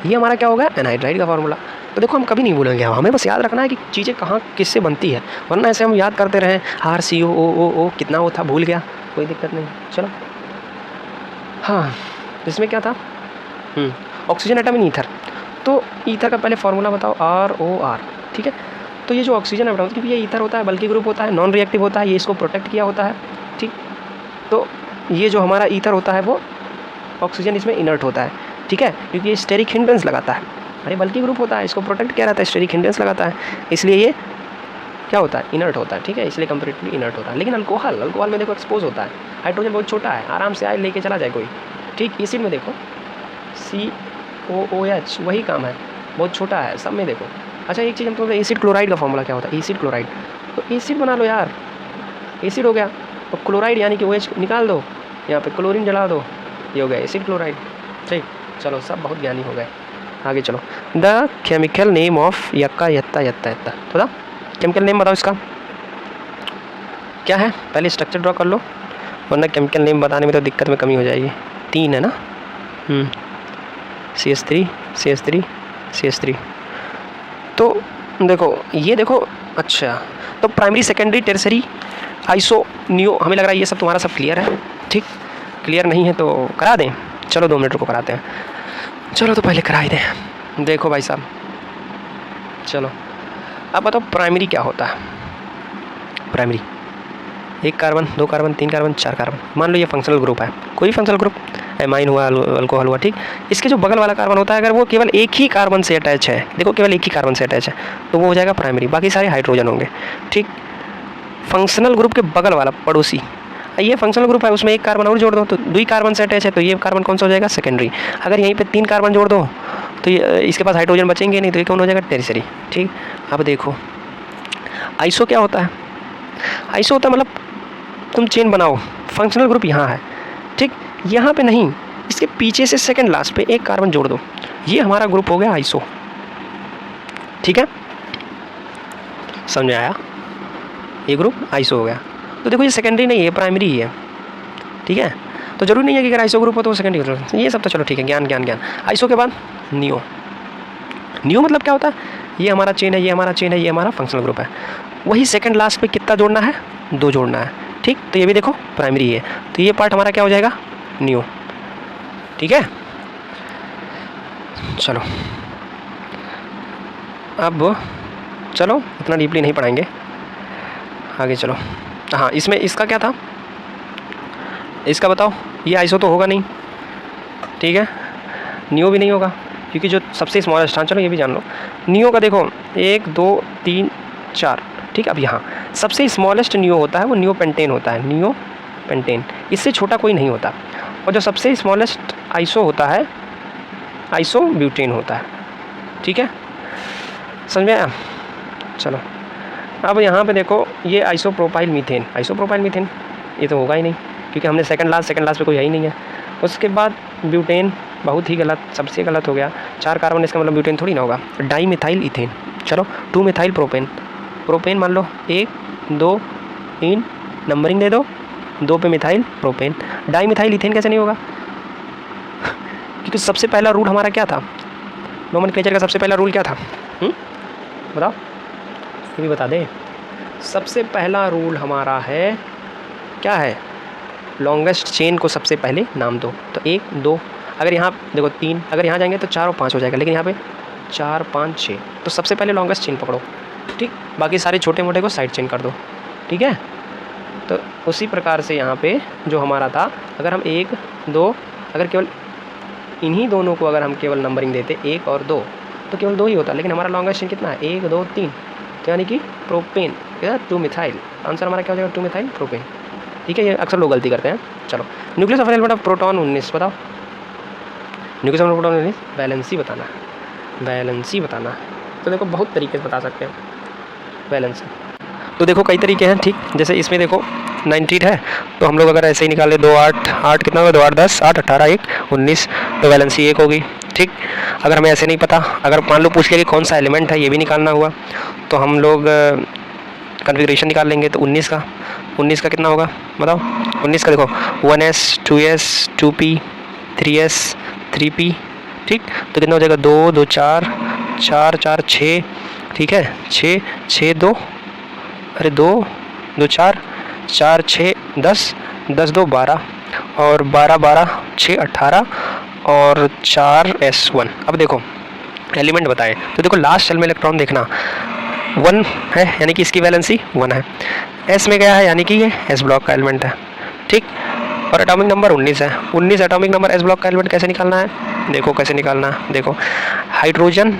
ये हमारा क्या होगा? एनहाइड्राइड का फार्मूला। तो देखो हम कभी नहीं भूलेंगे, हमें बस याद रखना है कि चीज़ें कहाँ किससे बनती है, वरना ऐसे हम याद करते रहें RCOOO कितना वो था, भूल गया, कोई दिक्कत नहीं। चलो हाँ, इसमें क्या था? Oxygen atom in ether. तो ईथर का पहले फार्मूला बताओ, ROR, ठीक है। तो ये जो ऑक्सीजन एटम, क्योंकि ये ईथर होता है, बल्कि ग्रुप होता है, नॉन रिएक्टिव होता है, ये इसको प्रोटेक्ट किया होता है, ठीक। तो ये जो हमारा ईथर होता है वो ऑक्सीजन इसमें इनर्ट होता है, ठीक है, क्योंकि ये स्टेरिक हिंड्रेंस लगाता है, अरे बल्कि ग्रुप होता है, इसको प्रोटेक्ट क्या रहता है, स्टेरिक हिंड्रेंस लगाता है, इसलिए ये क्या होता है, इनर्ट होता है, ठीक है, इसलिए कंप्लीटली इनर्ट होता है। लेकिन अल्कोहल में देखो एक्सपोज होता है, हाइड्रोजन बहुत छोटा है, आराम से आए लेके चला जाए कोई, ठीक। एसिड में देखो COOH वही काम है, बहुत छोटा है, सब में देखो। अच्छा एक चीज़ हम तो एसिड क्लोराइड का फॉर्मूला क्या होता है, एसिड क्लोराइड, तो एसिड बना लो यार, एसिड हो गया, तो क्लोराइड यानी कि OH निकाल दो, यहाँ पे क्लोरीन जला दो, ये हो गया एसिड क्लोराइड, ठीक। चलो सब बहुत ज्ञानी हो गए, आगे चलो। द केमिकल नेम ऑफ यक्का यत्ता यत्ता यत्ता, तो केमिकल नेम बताओ इसका क्या है, पहले स्ट्रक्चर ड्रॉ कर लो, वरना केमिकल नेम बताने में तो दिक्कत में कमी हो जाएगी। 3 है ना, CH3 CH3 CH3, तो देखो ये देखो, अच्छा तो प्राइमरी सेकेंडरी टेरसरी आइसो नियो, हमें लग रहा है ये सब तुम्हारा सब क्लियर है, ठीक। क्लियर नहीं है तो करा दें, चलो 2 मिनट को कराते हैं, चलो तो पहले करा ही दें। देखो भाई साहब, चलो अब बताओ प्राइमरी क्या होता है। Primary 1 carbon 2 carbon 3 carbon 4 carbon, मान लो ये फंक्शनल ग्रुप है, कोई फंक्शनल ग्रुप, एमाइन हुआ, अल्कोहल हुआ, ठीक। इसके जो बगल वाला कार्बन होता है, अगर वो केवल एक ही कार्बन से अटैच है, देखो केवल एक ही कार्बन से अटैच है, तो वो हो जाएगा प्राइमरी, बाकी सारे हाइड्रोजन होंगे, ठीक। फंक्शनल ग्रुप के बगल वाला पड़ोसी, ये फंक्शनल ग्रुप है, उसमें 1 कार्बन और जोड़ दो तो 2 कार्बन से अटैच है, तो ये कार्बन कौन सा हो जाएगा, सेकेंडरी। अगर यहीं पे 3 कार्बन जोड़ दो तो ये इसके पास हाइड्रोजन बचेंगे नहीं, तो ये कौन हो जाएगा, टेरसरी, ठीक। अब देखो आइसो क्या होता है, आइसो होता है मतलब तुम चेन बनाओ, फंक्शनल ग्रुप यहाँ है, ठीक, यहाँ पे नहीं, इसके पीछे से सेकंड लास्ट पे 1 कार्बन जोड़ दो, ये हमारा ग्रुप हो गया आइसो, ठीक है, समझ में आया, ये ग्रुप आइसो हो गया। तो देखो ये सेकेंडरी नहीं है, प्राइमरी ही है, ठीक है। तो जरूरी नहीं है कि अगर आइसो ग्रुप हो तो वो सेकेंडरी हो, ये सब तो चलो ठीक है, ज्ञान ज्ञान ज्ञान। आइसो के बाद नियो, नियो मतलब क्या होता है, ये हमारा चेन है, ये हमारा चेन है, ये हमारा फंक्शनल ग्रुप है, वही सेकंड लास्ट पे कितना जोड़ना है, 2 जोड़ना है, ठीक। तो ये भी देखो प्राइमरी है, तो ये पार्ट हमारा क्या हो जाएगा, नियो, ठीक है। चलो अब चलो इतना डीपली नहीं पढ़ाएंगे, आगे चलो। हाँ इसमें इसका क्या था, इसका बताओ, ये आइसो तो होगा नहीं, ठीक है, नियो भी नहीं होगा, क्योंकि जो सबसे स्मॉलेस्ट, हाँ चलो ये भी जान लो, नियो का देखो 1 2 3 4, ठीक। अब यहाँ सबसे स्मॉलेस्ट नियो होता है वो नियो पेंटेन होता है, नियो पेंटेन, इससे छोटा कोई नहीं होता। और जो सबसे स्मॉलेस्ट आइसो होता है, आइसो ब्यूटेन होता है, ठीक है, समझ में आया। चलो अब यहाँ पे देखो ये आइसोप्रोपाइल मीथेन, आइसोप्रोपाइल मीथेन ये तो होगा ही नहीं, क्योंकि हमने सेकंड लास्ट पे कोई है ही नहीं है। उसके बाद ब्यूटेन, बहुत ही गलत, सबसे गलत हो गया, 4 कार्बन, इसका मतलब ब्यूटेन थोड़ी ना होगा। डाई मिथाइल इथेन, चलो 2 मिथाइल प्रोपेन, प्रोपेन मान लो 1 2 3, नंबरिंग दे दो, 2 पे methyl propane. Di methyl ethane कैसे नहीं होगा, क्योंकि सबसे पहला रूल हमारा क्या था, नोमेनक्लेचर का सबसे पहला रूल क्या था, बताओ, ये भी बता दे। सबसे पहला रूल हमारा है क्या है, लॉन्गेस्ट चेन को सबसे पहले नाम दो, तो 1 2, अगर यहाँ देखो 3, अगर यहाँ जाएंगे तो 4 और 5 हो जाएगा, लेकिन यहाँ पे 4 5 6, तो सबसे पहले लॉन्गेस्ट चेन पकड़ो, ठीक, बाकी सारे छोटे मोटे को साइड चेन कर दो, ठीक है। तो उसी प्रकार से यहाँ पे जो हमारा था, अगर हम 1 2, अगर केवल इन्हीं दोनों को अगर हम केवल नंबरिंग देते 1 और 2, तो केवल 2 ही होता, लेकिन हमारा लॉन्गेस्ट चेन कितना है, 1 2 3, तो यानी कि प्रोपेन, 2 मिथाइल, आंसर हमारा क्या हो जाएगा, 2 मिथाइल प्रोपेन, ठीक है। ये अक्सर लोग गलती करते हैं। चलो nucleus of element of proton 19, बताओ न्यूक्लियस ऑफ प्रोटॉन 19, वैलेंसी बताना, वैलेंसी बताना, तो देखो बहुत तरीके से बता सकते हैं वैलेंसी, तो देखो कई तरीके हैं, ठीक। जैसे इसमें देखो 19 है, तो हम लोग अगर ऐसे ही निकाले 2 8 8 कितना होगा, 2 8 10 8 18 1 19, तो वैलेंसी 1 होगी, ठीक। अगर हमें ऐसे नहीं पता, अगर मान लो पूछ लिया कि कौन सा एलिमेंट है, ये भी निकालना हुआ, तो हम लोग कन्फिग्रेशन निकाल लेंगे, तो 19 का कितना होगा बताओ, 19 का देखो 1s 2s 2p 3s 3p, ठीक। तो कितना हो जाएगा, 2 2 4 4 4 6, ठीक है, 6 6 2, अरे 2 2 4 4 6 10 10 2 12, और 12 12 6 18, और 4s1। अब देखो एलिमेंट बताए, तो देखो लास्ट शेल में इलेक्ट्रॉन देखना 1 है, यानी कि इसकी वैलेंसी 1 है, एस में गया है यानी कि ये एस ब्लॉक का एलिमेंट है, ठीक। और एटॉमिक नंबर 19 है, 19 एटॉमिक नंबर एस ब्लॉक का एलिमेंट कैसे निकालना है, देखो कैसे निकालना, देखो हाइड्रोजन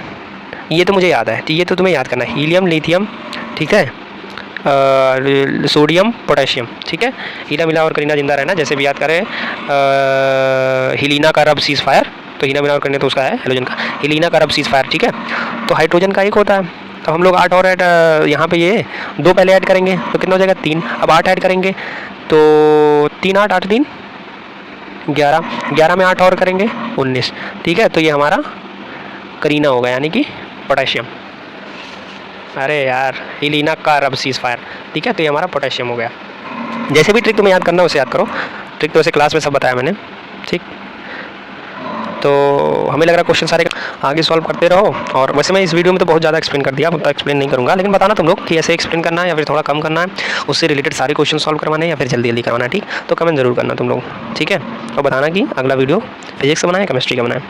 ये तो मुझे याद है, ये तो तुम्हें याद करना है, हीलियम लिथियम, ठीक है, सोडियम पोटेशियम, ठीक है। हीरा मिला और करीना जिंदा रहना, जैसे भी याद करें, हिलीना का रब सीज फायर, तो हीरा मिला और करीना तो उसका है हेलोजन का, हिलीना का रब सीज फायर, ठीक है। तो हाइड्रोजन का एक होता है, अब हम लोग 8 और ऐड, यहाँ पे ये 2 पहले ऐड करेंगे तो कितना हो जाएगा 3, अब 8 ऐड करेंगे तो 3 8 8 3 11, 11 में 8 और करेंगे 19, ठीक है। तो ये हमारा करीना होगा यानी कि पोटेशियम, अरे यार हिलीना का रब सीज फायर, ठीक है। तो ये हमारा पोटेशियम हो गया। जैसे भी ट्रिक तुम्हें याद करना है उसे याद करो, ट्रिक तो वैसे क्लास में सब बताया मैंने, ठीक। तो हमें लग रहा है क्वेश्चन सारे आगे सॉल्व करते रहो, और वैसे मैं इस वीडियो में तो बहुत ज़्यादा एक्सप्लेन कर दिया, उतना एक्सप्लेन नहीं करूँगा, लेकिन बताना तुम लोग कि ऐसे एक्सप्लेन करना है या फिर थोड़ा कम करना है, उससे रिलेटेड सारे क्वेश्चन सॉल्व करवाने हैं या फिर जल्दी जल्दी करवाना है, ठीक। तो कमेंट जरूर करना तुम लोग, ठीक है, और बताना कि अगला वीडियो फिजिक्स का बनाए केमिस्ट्री का बनाए।